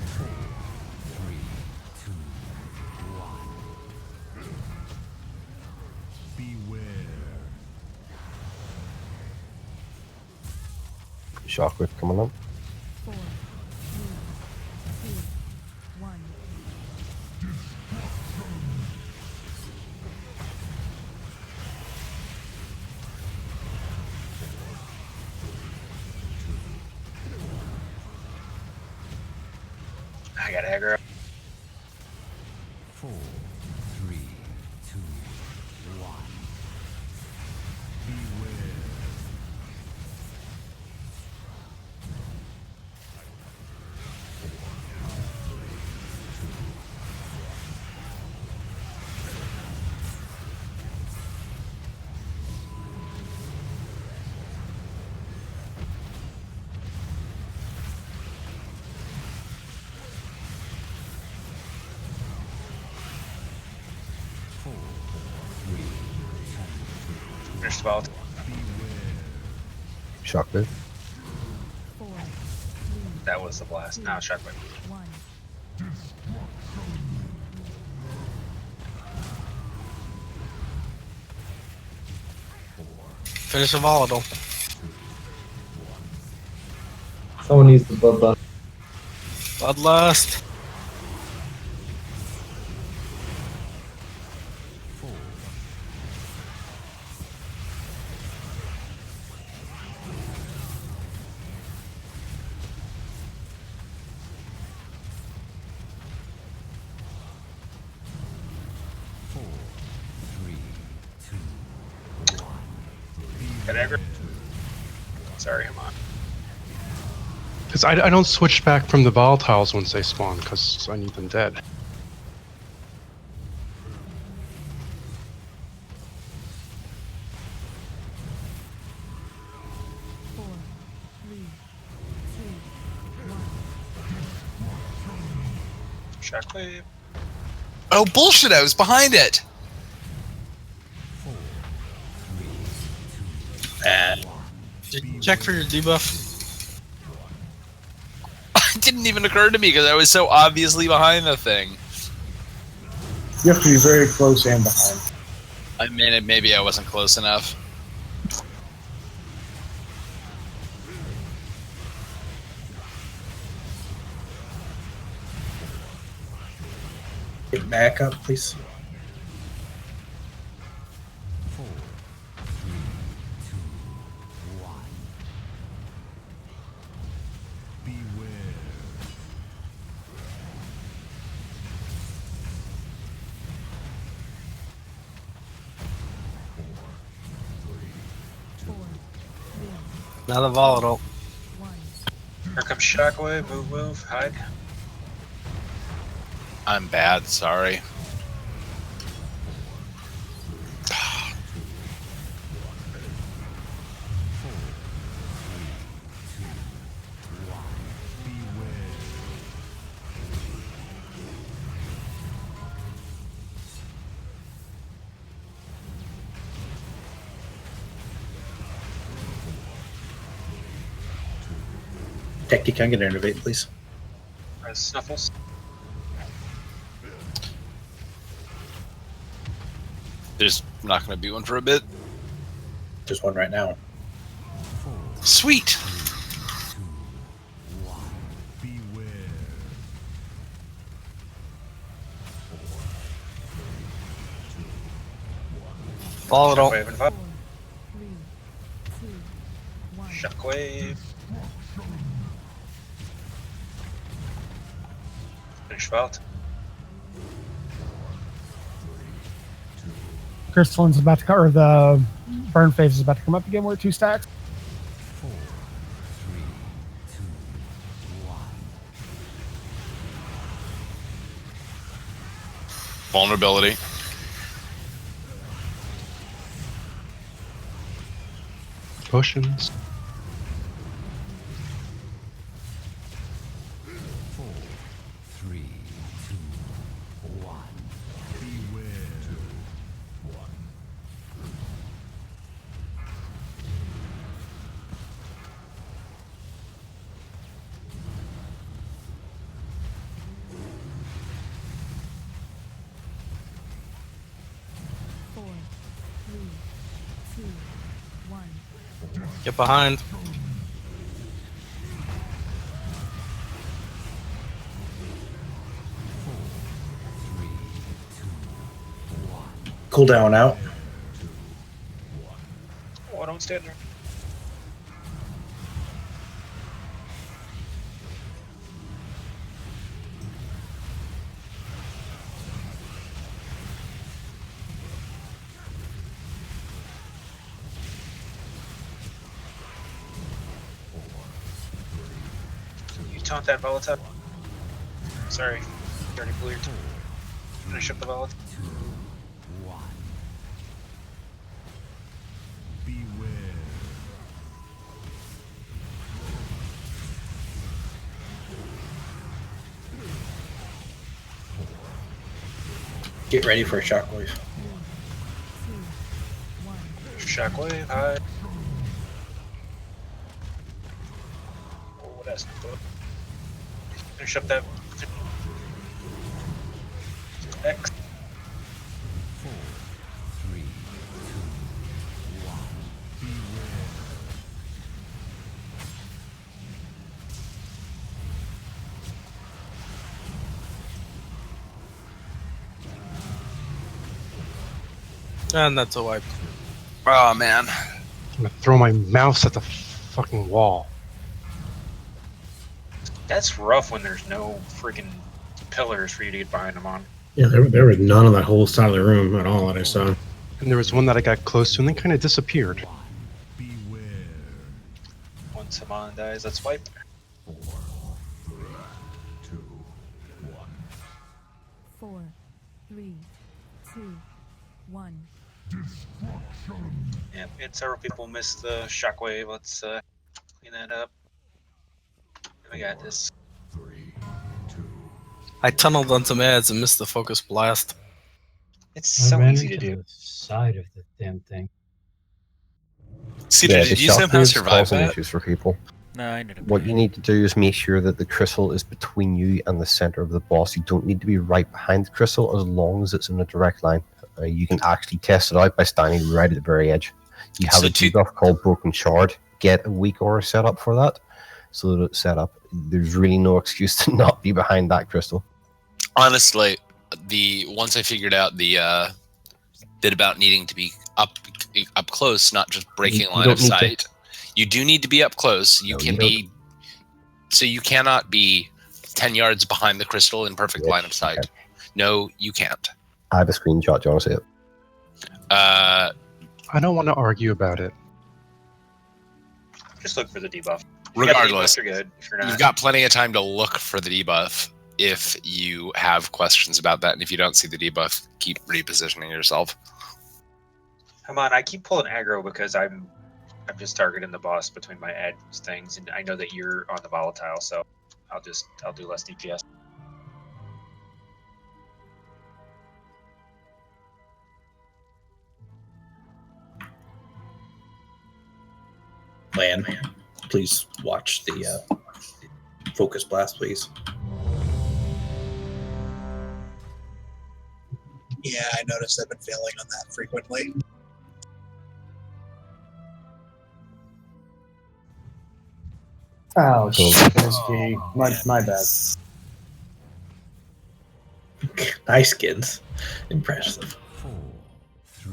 Three, two, one. Beware. Shockwave coming up. 4, 3, 2, 1. I got aggro. Four, three, two, one. Beware. Four, three, Finished spell. Shockwave. 4, 3, That was the blast. Now shockwave. 1. Finish a volatile. Someone needs the blood button. Bloodlust. Sorry, I'm on. Because I don't switch back from the volatiles once they spawn, because I need them dead. Four, three, two, one. Shockwave. Oh bullshit! I was behind it. Check for your debuff. It didn't even occur to me because I was so obviously behind the thing. You have to be very close and behind. I mean, maybe I wasn't close enough. Get back up, please. Another volatile. Here comes Shockwave. Move, move, hide. I'm bad. Sorry. Tech, you can get innovate, please. Snuffles. There's not going to be one for a bit. There's one right now. Sweet. Volatile. Shockwave and pop. Shockwave. Finish vault. Crystalline's about to come, or the burn phase is about to come up again. We're at 2 stacks. Vulnerability. Potions. Four, three, two, one. Get behind. Cooldown out. Oh, don't stand there. You taunt that volatile. Sorry, you already blew your turn. Finish up the volatile. Get ready for a shockwave. Shockwave, hide. Oh, that's good. Finish up that. X. And that's a wipe. Oh man. I'm gonna throw my mouse at the fucking wall. That's rough when there's no freaking pillars for you to get behind them on. Yeah, there was none on that whole side of the room at all that I saw. And there was one that I got close to and then kind of disappeared. Once Saman dies, let's wipe. 4, 3, 2, 1. Yeah, we had several people miss the shockwave. Let's clean that up. We got this. I tunneled on some ads and missed the focus blast. It's I so ran easy to into do. the side of the damn thing. Cedar, Yeah, did the you somehow shockwave's survive causing that? issues for people. No, I ended up. What you need to do is make sure that the crystal is between you and the center of the boss. You don't need to be right behind the crystal as long as it's in a direct line. You can actually test it out by standing right at the very edge. You have So a debuff called Broken Shard. Get a weak aura set up for that, so that it's set up. There's really no excuse to not be behind that crystal. Honestly, once I figured out the bit about needing to be up close, not just breaking You line don't of need to- sight. You do need to be up close. You No, can you be, so you cannot be 10 yards behind the crystal in perfect line of sight. No, you can't. I have a screenshot. Do you want to see it? I don't want to argue about it. Just look for the debuff. Regardless, you're good. If you're not, you've got plenty of time to look for the debuff if you have questions about that. And if you don't see the debuff, keep repositioning yourself. come on. I keep pulling aggro because I'm just targeting the boss between my ad things, and I know that you're on the volatile, so I'll do less DPS. Lan, please watch the focus blast, please. Yeah, I noticed I've been failing on that frequently. Oh, Cool. SG. My bad. Nice skins. Impressive.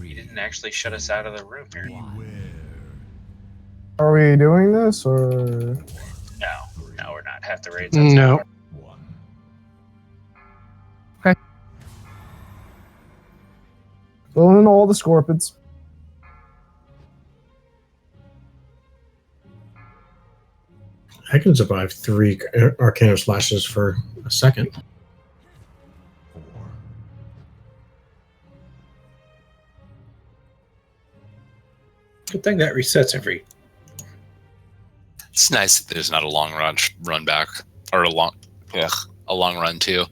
You didn't actually shut us out of the room here. Are we doing this or? No, we're not. Half the raids. No. Filling in all the scorpions. I can survive 3 Arcana slashes for a second. Good thing that resets every. It's nice that there's not a long run back or a long run too.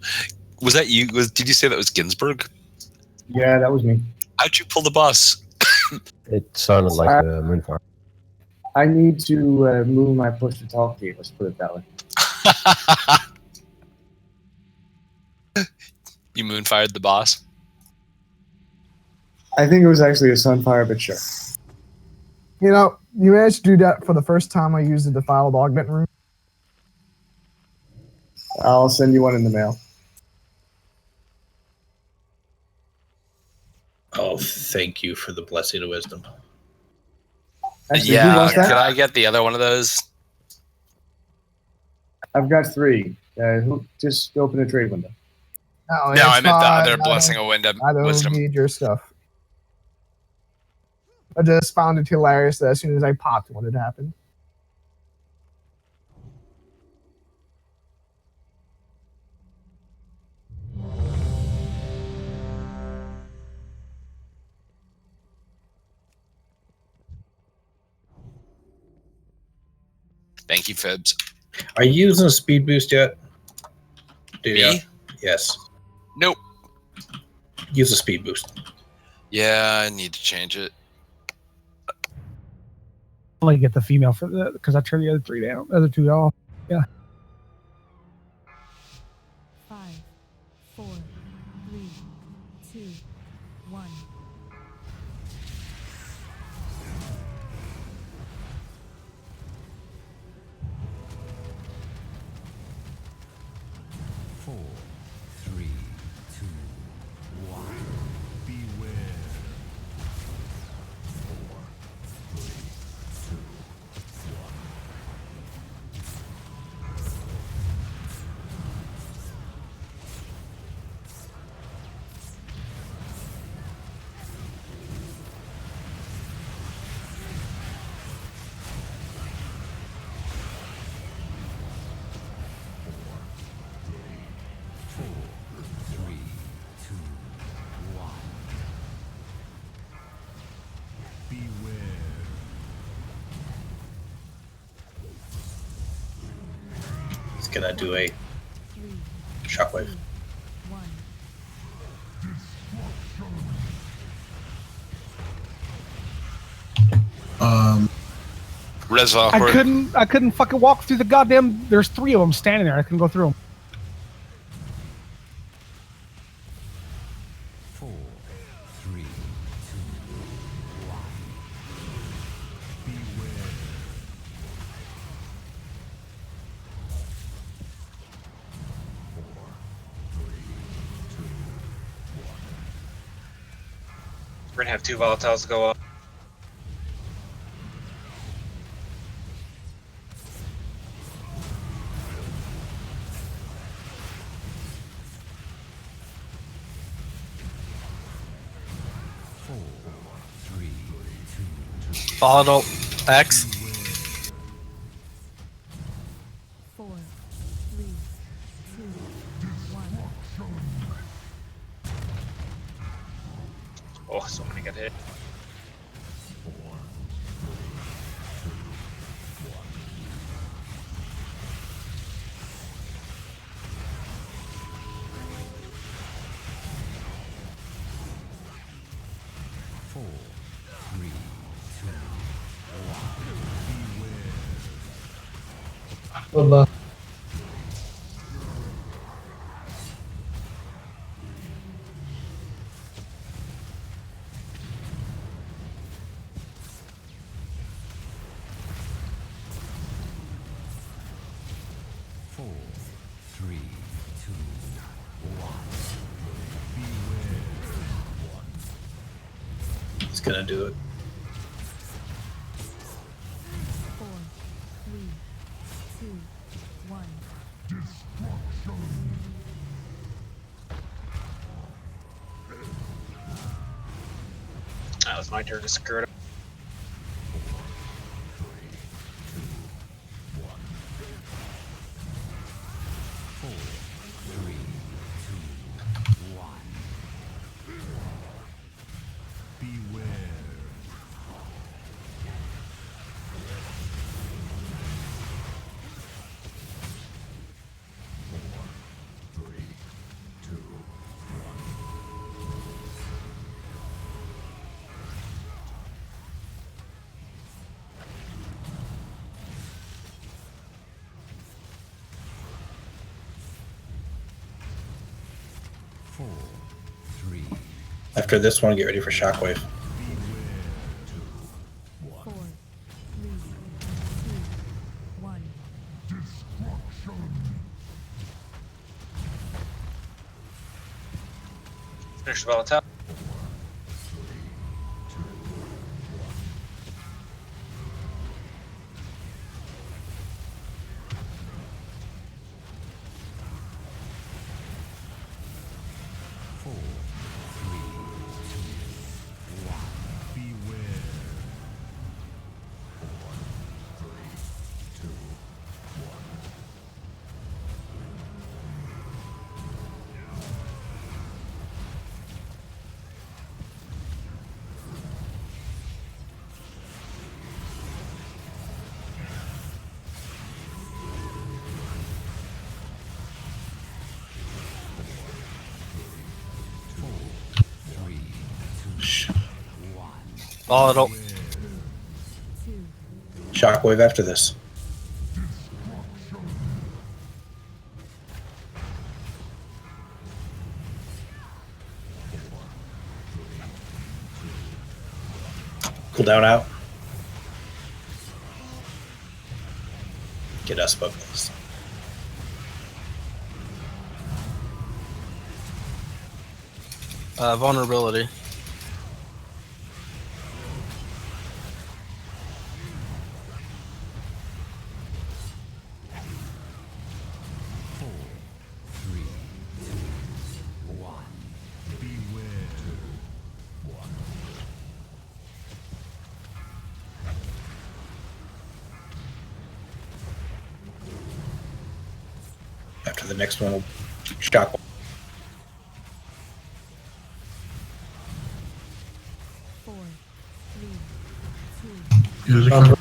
Was that you? Did you say that was Ginsburg? Yeah, that was me. How'd you pull the bus? It sounded like a moonfire. I need to move my push to talk key. Let's put it that way. You moonfired the boss? I think it was actually a sunfire, but sure. You know, you managed to do that for the first time I used the defiled augment room. I'll send you one in the mail. Oh, thank you for the blessing of wisdom. Actually, who Yeah, wants that? could I get the other one of those? I've got 3. Just open a trade window. No, No, I meant the fine. other blessing of wisdom. I don't need your stuff. I just found it hilarious that as soon as I popped one, it happened. Thank you, Fibs. Are you using a speed boost yet? Me? Yes. Nope. Use a speed boost. Yeah, I need to change it. Only get the female for the because I turned the other 2 off. Yeah. 5, 4, 3, 2, 1. Four, three, two, one. Beware. gonna do a shockwave. Res I awkward. couldn't fucking walk through the goddamn. There's 3 of them standing there. I couldn't go through them. 4, 3, 2, 1. Beware. We're gonna have 2 volatiles go off. Volatile X. 4, 3, 2, 1. Oh, so many got hit. Four, three, two, one. Beware. Good luck. Four, three, two, one. Beware. He's gonna do it. 4, 3, 2, 1. That was my turn to screw it up. Four, three, two, one. Beware. Four, three, After this one, get ready for shockwave. 4, 3, 2, 1. Finish the volatile. four, three, two, one. Beware. Four, three, two, one. Volatile. Shockwave after this. Cooldown out. Get us bubbles. Vulnerability. Four, three, two, one. Beware. One. After the next one, shockwave. 4, 3, 2, Here's a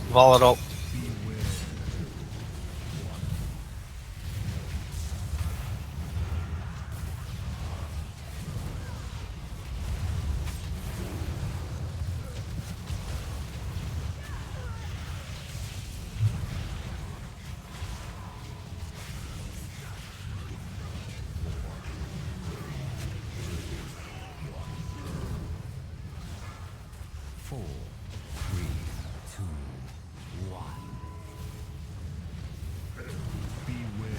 Volatile. Four, three, two, one. Beware.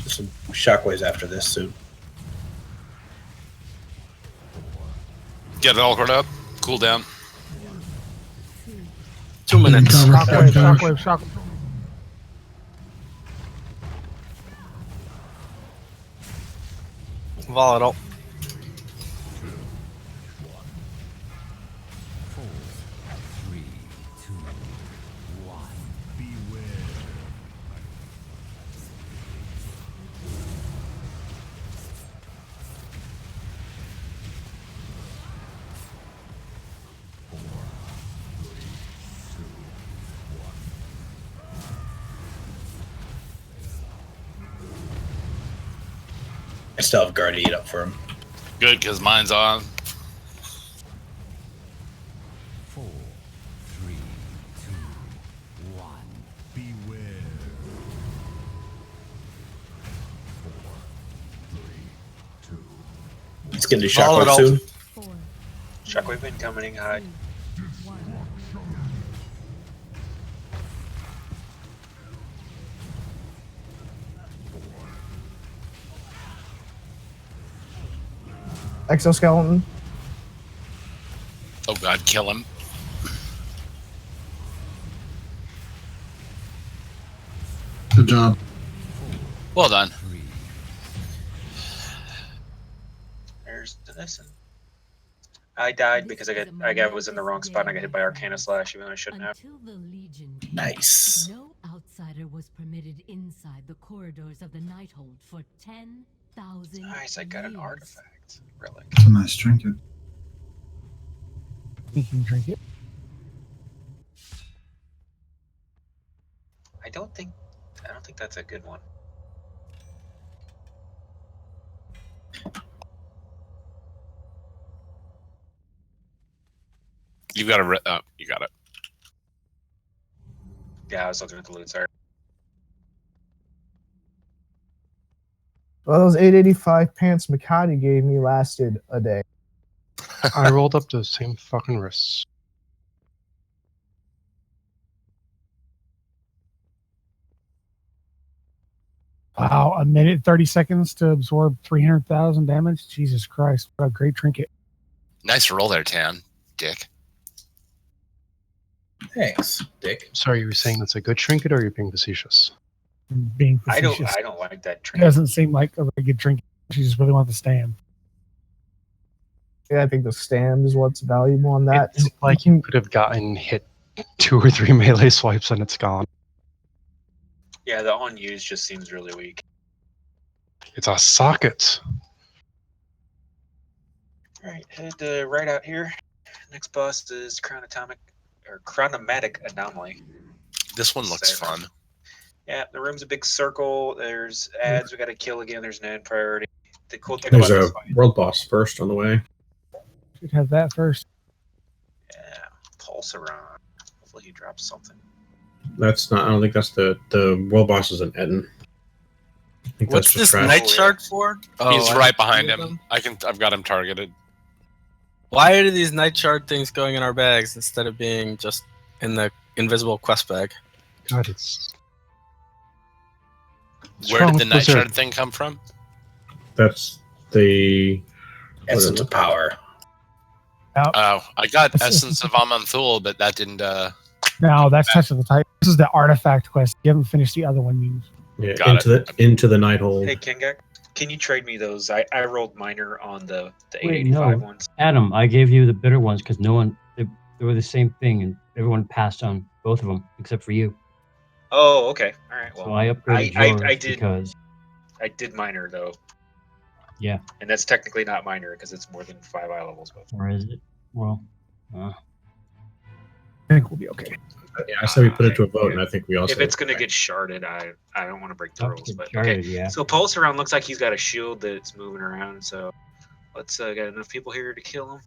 Some shockwaves after this soon. Get it all caught up. Cool down. 2 minutes. Shockwave, shockwave, shockwave. Volatile. Four, three, two, one. Beware. I still have Guardian up for him. Good, because mine's on. Four, three, two, one. Beware. Four, three, two. It's gonna do shockwave soon. Shockwave incoming. Hide. Exoskeleton. Oh god, kill him. Good job. Well done. There's this. I died because I was in the wrong spot and I got hit by Arcana Slash even though I shouldn't have. Until the Legion came, Nice. no outsider was permitted inside the corridors of the Nighthold for 10,000 Nice, I got an years. artifact. Relic. It's a nice trinket. You can drink it. I don't think that's a good one. You've got to. Oh, you got it. Yeah, I was looking at the loot. Sorry. Well, those 885 pants Makati gave me lasted a day. I rolled up those same fucking wrists. Wow, a minute 30 seconds to absorb 300,000 damage. Jesus Christ, what a great trinket. Nice roll there, Tan. Dick. Thanks, Dick. Sorry, you were saying that's a good trinket, or you're being facetious? Being I facetious. don't like that It trinket. doesn't seem like a very good trinket. She just really wants to stand. Yeah, I think the stam is what's valuable on that. It's like you could have gotten hit 2 or 3 melee swipes and it's gone. Yeah, the unused just seems really weak. It's a socket. Alright, head right out here. Next boss is Chronomatic Anomaly. This one looks So- fun. Yeah, the room's a big circle. There's ads we gotta kill again. There's an ad priority. The cool thing There's about a this fight, world boss first on the way. Should have that first. yeah, Pulsaron. Hopefully he drops something. That's not. I don't think that's the world boss is an Etten. I think What's that's this just trash. night shard for? He's I right see behind them. him. I've got him targeted. Why are these night shard things going in our bags instead of being just in the invisible quest bag? God, it's. Where wrong did the with night Blizzard? shard thing come from? That's the Essence of power. Oh, I got Essence of Amanthul, but that didn't. No, that's Touch of the Titan. This is the artifact quest. You haven't finished the other one. Yeah, Got into the Nighthold. Hey, Kengak, can you trade me those? I rolled minor on the Wait, 885 no, ones. Adam, I gave you the bitter ones because no one they were the same thing, and everyone passed on both of them except for you. Oh, okay. All right. Well, So I upgraded yours I did because I did minor though, yeah, and that's technically not minor because it's more than 5 eye levels. But or is it? Well, think we'll be okay. Yeah, I said we put it to a vote, and I think we all. If said it's it. gonna get sharded, I don't want to break the rules. But sharded, okay. yeah. So pulse around looks like he's got a shield that's moving around. So let's get enough people here to kill him.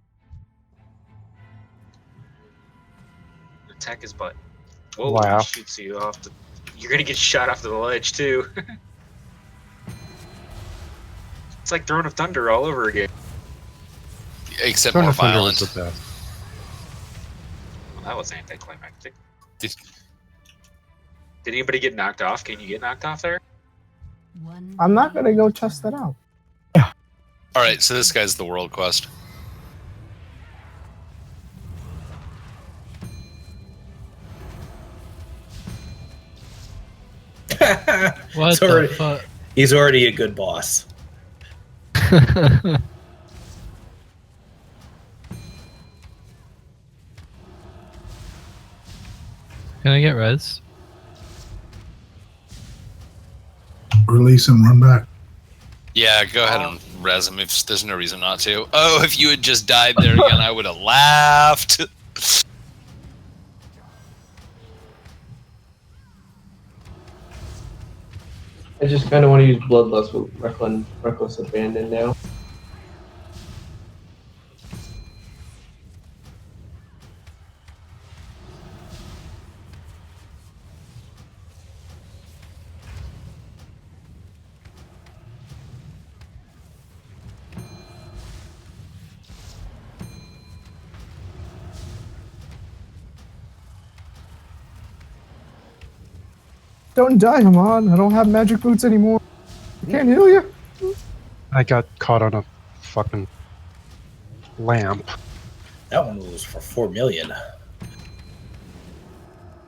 Attack his butt. Whoa! Wow. He shoots you off the. You're gonna get shot off the ledge too. It's like Throne of Thunder all over again. Except Throne more of Thunder violent. was the best. Well, that was anticlimactic. Did anybody get knocked off? Can you get knocked off there? I'm not gonna go test that out. All right, so this guy's the world quest. What It's the already- fuck? He's already a good boss. Can I get res? Release and run back. Yeah, go ahead and res him if there's no reason not to. Oh, if you had just died there again, I would have laughed. I just kind of want to use Bloodlust with Reckless Abandon now. Don't die, come on. I don't have magic boots anymore. I can't heal you. I got caught on a fucking lamp. That one was for 4 million.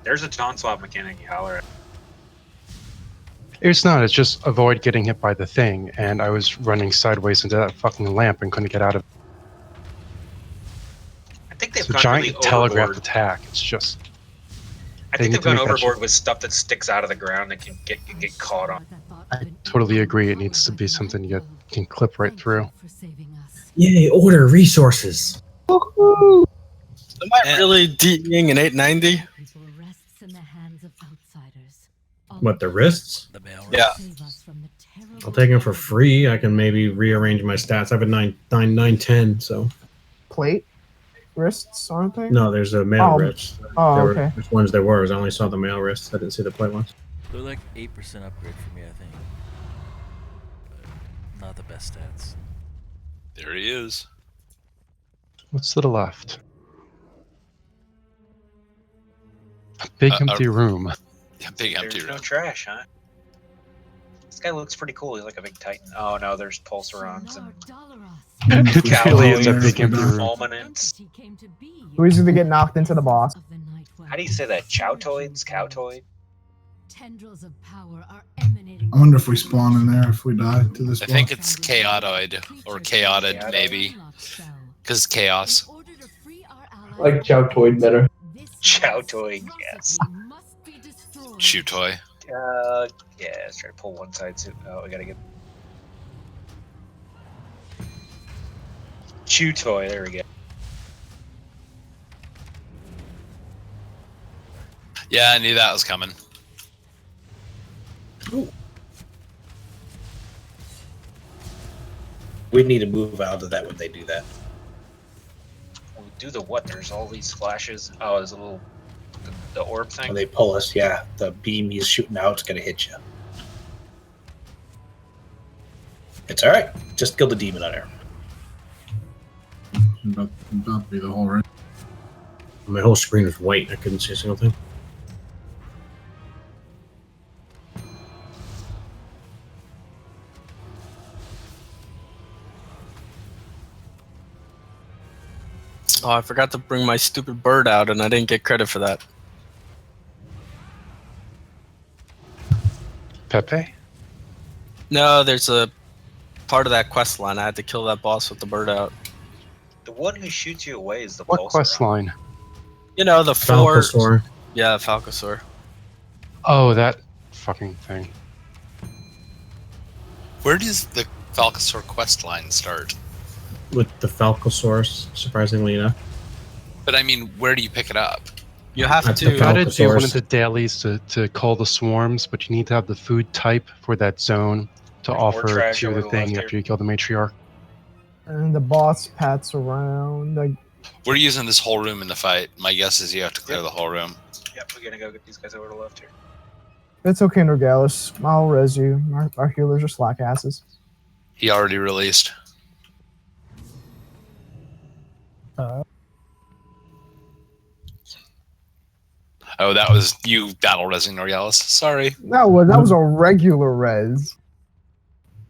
There's a taunt swap mechanic you holler at. It's not. It's just avoid getting hit by the thing, and I was running sideways into that fucking lamp and couldn't get out of it. I think they've It's a gone giant really telegraphed overboard. attack. It's just. I they think need they've to gone make that overboard with stuff that sticks out of the ground that can get caught on. I totally agree. It needs to be something you can clip right through. Yay! Order resources. Am I really DEing an 890? What, the wrists? Yeah. I'll take them for free. I can maybe rearrange my stats. I have a 910, so. Plate wrists, aren't they? No, there's a male Oh. wrist. Oh, There were- okay. Which ones there were? I only saw the male wrists. I didn't see the plate ones. They're like 8% upgrade for me, I think. But not the best stats. There he is. What's to the left? A big empty room. Yeah, big empty There's no room. trash, huh? This guy looks pretty cool. He's like a big titan. Oh no, there's pulsarons and It really is a big empty room. fulminants. Who's gonna get knocked into the boss? How do you say that? Chowtoids? Cowtoid? Tendrils of power are emanating. I wonder if we spawn in there if we die to this I boss. think it's chaotoid or chaotic, maybe. Because chaos. I like Chowtoid better. Chowtoid, yes. Shoe toy. Yeah, let's try to pull one side. Oh, we gotta get. Chew toy, there we go. Yeah, I knew that was coming. We need to move out of that when they do that. We do the what? There's all these flashes. Oh, there's a little. The orb thing? When they pull us, yeah, the beam he's shooting out is going to hit you. It's all right. Just kill the demon on her. About to be the whole right. My whole screen was white. I couldn't see a single thing. Oh, I forgot to bring my stupid bird out, and I didn't get credit for that. Pepe? No, there's a part of that quest line. I had to kill that boss with the bird out. The one who shoots you away is the What pulsar. quest line? You know, the four. Falcosaur. Yeah, Falcosaur. Oh, that fucking thing. Where does the Falcosaur quest line start? With the Falcosaurus, surprisingly enough. But I mean, where do you pick it up? You have That's to. the Try to do one of Falcosaurus. the dailies to call the swarms, but you need to have the food type for that zone to There's more offer trash to over the the thing left after you kill the matriarch. And the boss pats around. Like, We're using this whole room in the fight. My guess is you have to clear the whole room. Yep, we're gonna go get these guys over to the left here. it's okay, Norgalis. I'll res you. Our healers are slack asses. He already released. Oh, that was you battle resing Norgalis. Sorry. No, that was a regular res.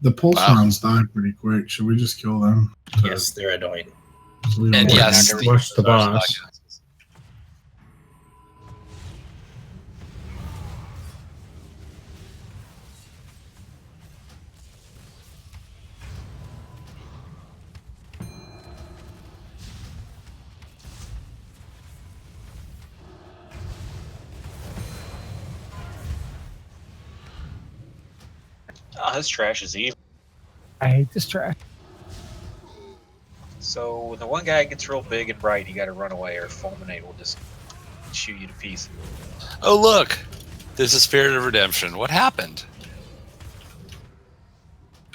The pulse rounds die pretty quick. Should we just kill them? Yes, they're annoying. So we don't And worry yes, about Never watched the boss. Oh, this trash is evil. I hate this trash. So when the one guy gets real big and bright, you gotta run away, or Fulminate will just shoot you to pieces. Oh, look. There's a Spirit of Redemption. What happened?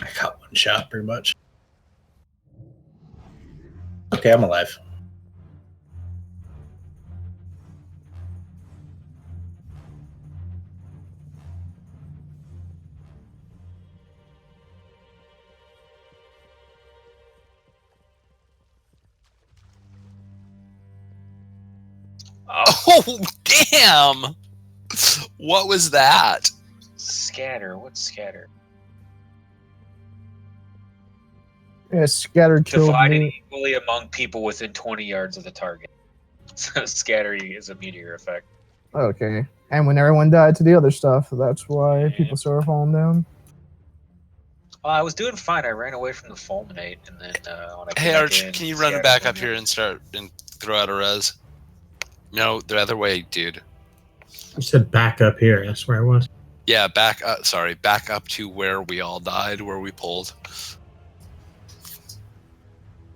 I got one shot pretty much. Okay, I'm alive. Oh, damn! What was that? Scatter. What's scatter? Yeah, scattered killed Divided me. equally among people within 20 yards of the target. So scattering is a meteor effect. Okay. And when everyone died to the other stuff, that's why people started falling down. I was doing fine. I ran away from the Fulminate, and then when I came Hey, back Arch, in, can you run Scatter back went up in. here and start and throw out a res? No, the other way, dude. You said back up here. That's where I was. Yeah, back up. Sorry, back up to where we all died, where we pulled.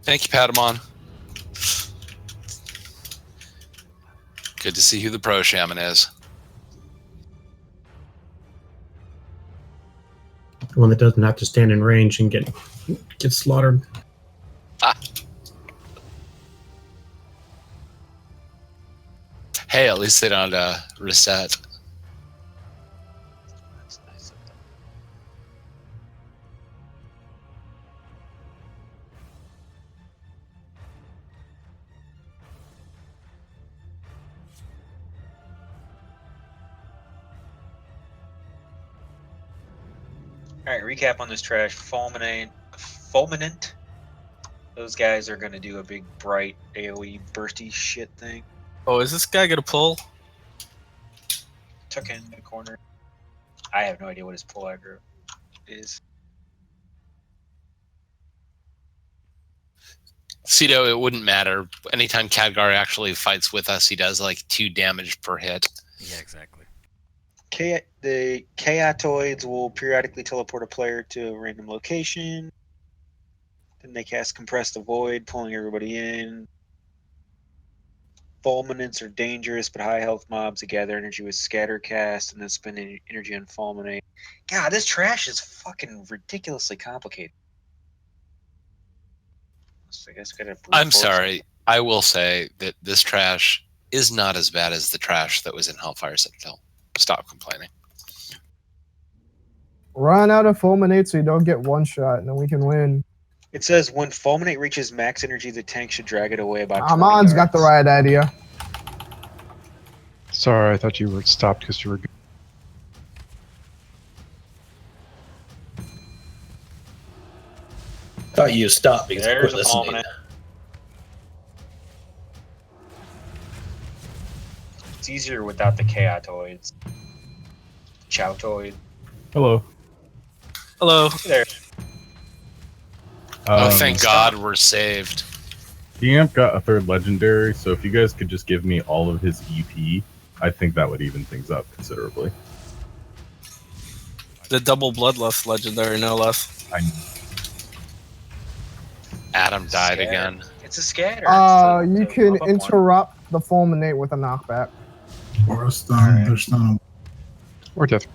Thank you, Patamon. Good to see who the pro shaman is. The one that doesn't have to stand in range and get slaughtered. Hey, at least they don't reset. That's nice. All right, recap on this trash. Fulminant. Those guys are gonna do a big bright AOE bursty shit thing. Oh, is this guy gonna pull? Tuck in the corner. I have no idea what his pull aggro is. Cedo, it wouldn't matter. Anytime Khadgar actually fights with us, he does like 2 damage per hit. Yeah, exactly. The Chaotoids will periodically teleport a player to a random location. Then they cast Compress the Void, pulling everybody in. Fulminants are dangerous, but high health mobs that gather energy with Scatter Cast and then spend energy on Fulminate. God, this trash is fucking ridiculously complicated. So I guess we gotta I'm sorry. I will say that this trash is not as bad as the trash that was in Hellfire Citadel. Stop complaining. Run out of fulminate so you don't get one shot, and then we can win. It says when Fulminate reaches max energy, the tank should drag it away about 20 Amon's got yards. the right idea. Sorry, I thought you were stopped because you were good. Thought you stopped because you There's quit a listening. Fulminate. It's easier without the Chaotoids. Chowtoid. Hello. Hello. There. Oh, thank God we're saved. Amp got a 3rd legendary, so if you guys could just give me all of his EP, I think that would even things up considerably. The double bloodlust legendary, no less. Adam died Scatter. again. It's a scatter. You can interrupt the fulminate with a knockback. Or a stun. They're stunnable. Or death.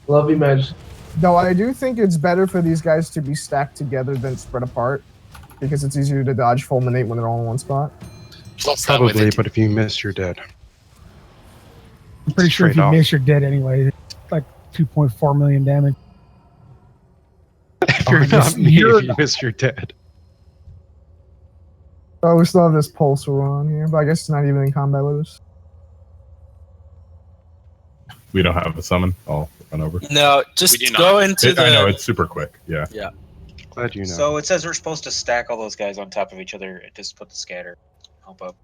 Love you, Madge. Though I do think it's better for these guys to be stacked together than spread apart, because it's easier to dodge fulminate when they're all in one spot. Probably, but if you miss, you're dead. I'm pretty sure if Straight you off. miss, you're dead anyway. It's like 2.4 million damage. If you're I guess not me, you're if you miss, you're dead. Oh, we still have this pulse on here, but I guess it's not even in combat with us. We don't have a summon. I'll run over. No, just go into I know the. it's super quick. Yeah. Yeah. Glad you know. So it says we're supposed to stack all those guys on top of each other and just put the scatter. Help up.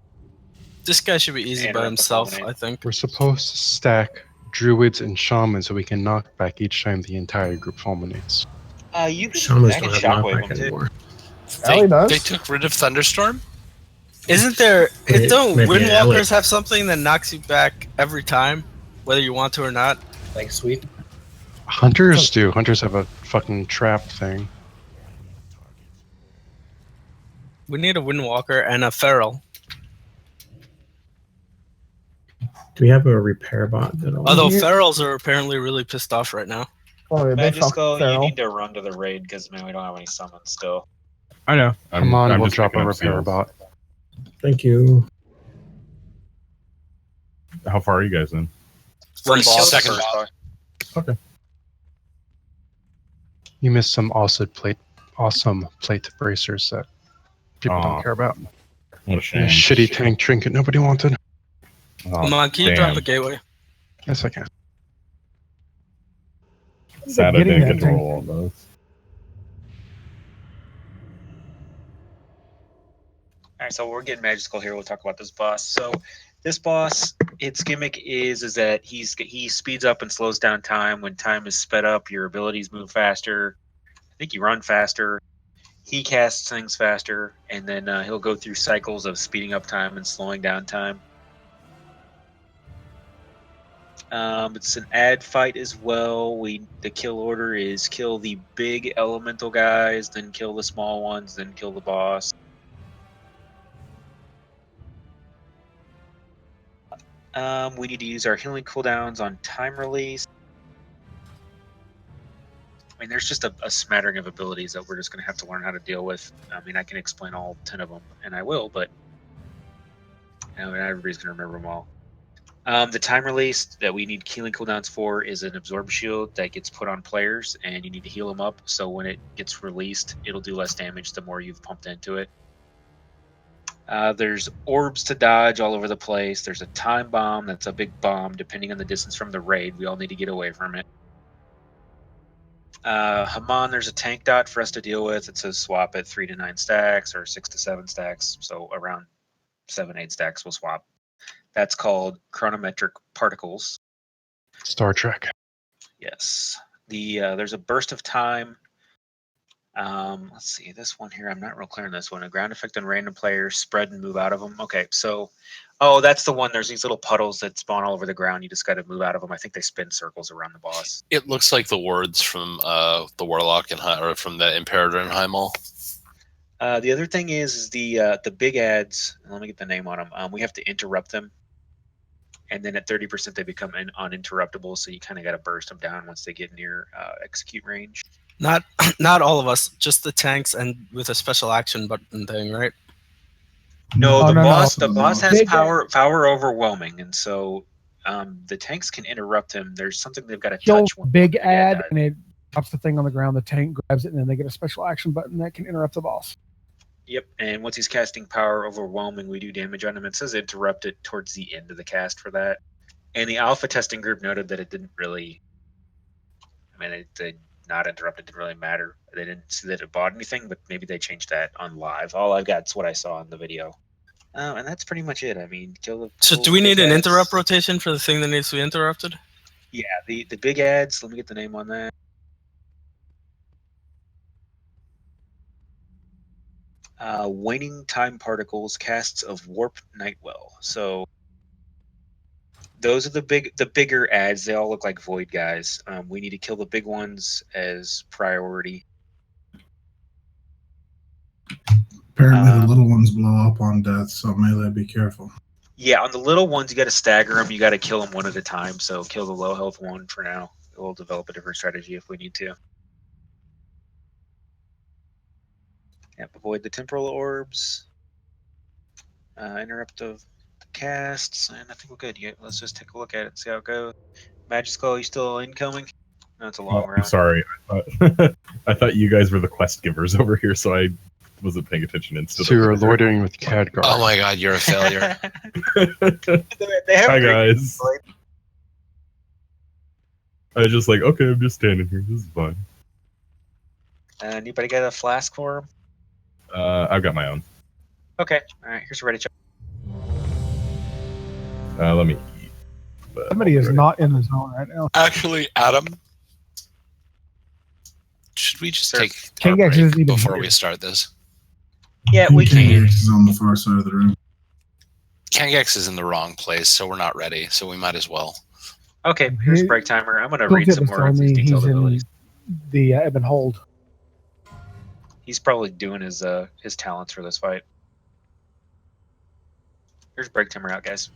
This guy should be easy by Interrupt the himself, fulminate. I think. We're supposed to stack druids and shamans so we can knock back each time the entire group fulminates. You can Shamans I can don't have shockwave knockback them too. anymore. Ellie does. They took rid of Thunderstorm? Isn't there? Don't maybe Ellie. Windwalkers have something that knocks you back every time, whether you want to or not? Like sweep. Hunters do. Hunters have a fucking trap thing. We need a Windwalker and a Feral. Do we have a repair bot that'll? Although Ferals are apparently really pissed off right now. Oh, yeah, they fucked Magisko, you Feral. need to run to the raid because man, we don't have any summons still. I know. Come on, we'll just drop a picking up repair seals. bot. Thank you. How far are you guys in? One First ball. kill, Second first ball. bar. Okay. You missed some awesome plate bracers that people Aw. don't care about. What a And shame. a shitty tank trinket nobody wanted. Oh, Come on, can you damn. drop a gateway? Yes, I can. Sad I Getting didn't that get to tank. roll all those. Alright, so we're getting magical here. We'll talk about this boss. So this boss, its gimmick is that he speeds up and slows down time. When time is sped up, your abilities move faster. I think you run faster. He casts things faster, and then he'll go through cycles of speeding up time and slowing down time. It's an ad fight as well. The kill order is kill the big elemental guys, then kill the small ones, then kill the boss. We need to use our healing cooldowns on time release. I mean, there's just a smattering of abilities that we're just going to have to learn how to deal with. I mean, I can explain all 10 of them, and I will, but not everybody's going to remember them all. The time release that we need healing cooldowns for is an absorb shield that gets put on players, and you need to heal them up. So when it gets released, it'll do less damage the more you've pumped into it. There's orbs to dodge all over the place. There's a time bomb that's a big bomb. Depending on the distance from the raid, we all need to get away from it. Haman, there's a tank dot for us to deal with. It says swap at 3 to 9 stacks or 6 to 7 stacks. So around 7, 8 stacks we'll swap. That's called chronometric particles. Star Trek. Yes. There's a burst of time. Let's see this one here. I'm not real clear on this one. A ground effect on random players, spread and move out of them. Okay, so that's the one. There's these little puddles that spawn all over the ground. You just got to move out of them. I think they spin circles around the boss. It looks like the words from the Warlock or from the Imperator in Heimel. The other thing is the big ads. Let me get the name on them. We have to interrupt them, and then at 30% they become uninterruptible. So you kind of got to burst them down once they get near execute range. Not all of us, just the tanks and with a special action button thing, right? No, the boss has Big power overwhelming, and so the tanks can interrupt him. There's something they've got to Kill touch. big ad, and it drops the thing on the ground. The tank grabs it, and then they get a special action button that can interrupt the boss. Yep, and once he's casting power overwhelming, we do damage on him. It says interrupt it towards the end of the cast for that. And the alpha testing group noted that it didn't really. I mean, it not interrupted didn't really matter. They didn't see that it bought anything, but maybe they changed that on live. All I've got is what I saw in the video. And that's pretty much it. I mean, So do we need an interrupt rotation for the thing that needs to be interrupted? Yeah, the big ads. Let me get the name on that. Waning time particles, casts of warp Nightwell. So those are the bigger ads. They all look like void guys. We need to kill the big ones as priority. Apparently, the little ones blow up on death, so melee, be careful. Yeah, on the little ones, you got to stagger them. You got to kill them one at a time. So kill the low health one for now. We'll develop a different strategy if we need to. Yep, avoid the temporal orbs. Interrupt of the casts, and I think we're good. Yeah, let's just take a look at it and see how it goes. Magic Skull, you still incoming? No, it's a long I'm round. sorry. I thought you guys were the quest givers over here, so I wasn't paying attention instead. So you're loitering with Khadgar. Oh my god, you're a failure. They have Hi great guys. I was just like, okay, I'm just standing here. This is fine. Anybody got a flask for him? I've got my own. Okay, all right. Here's your ready check. Let me eat. Somebody is not in the zone right now. Actually, Adam, should we just take King our X break isn't even before here. we start this? Yeah, we can. Is on the far side of the room. Kangex is in the wrong place, so we're not ready. So we might as well. Okay, here's break timer. I'm gonna Tooltip read some is more of telling these me detailed he's in abilities. the Ebon Hold. He's probably doing his talents for this fight. Here's break timer out, guys.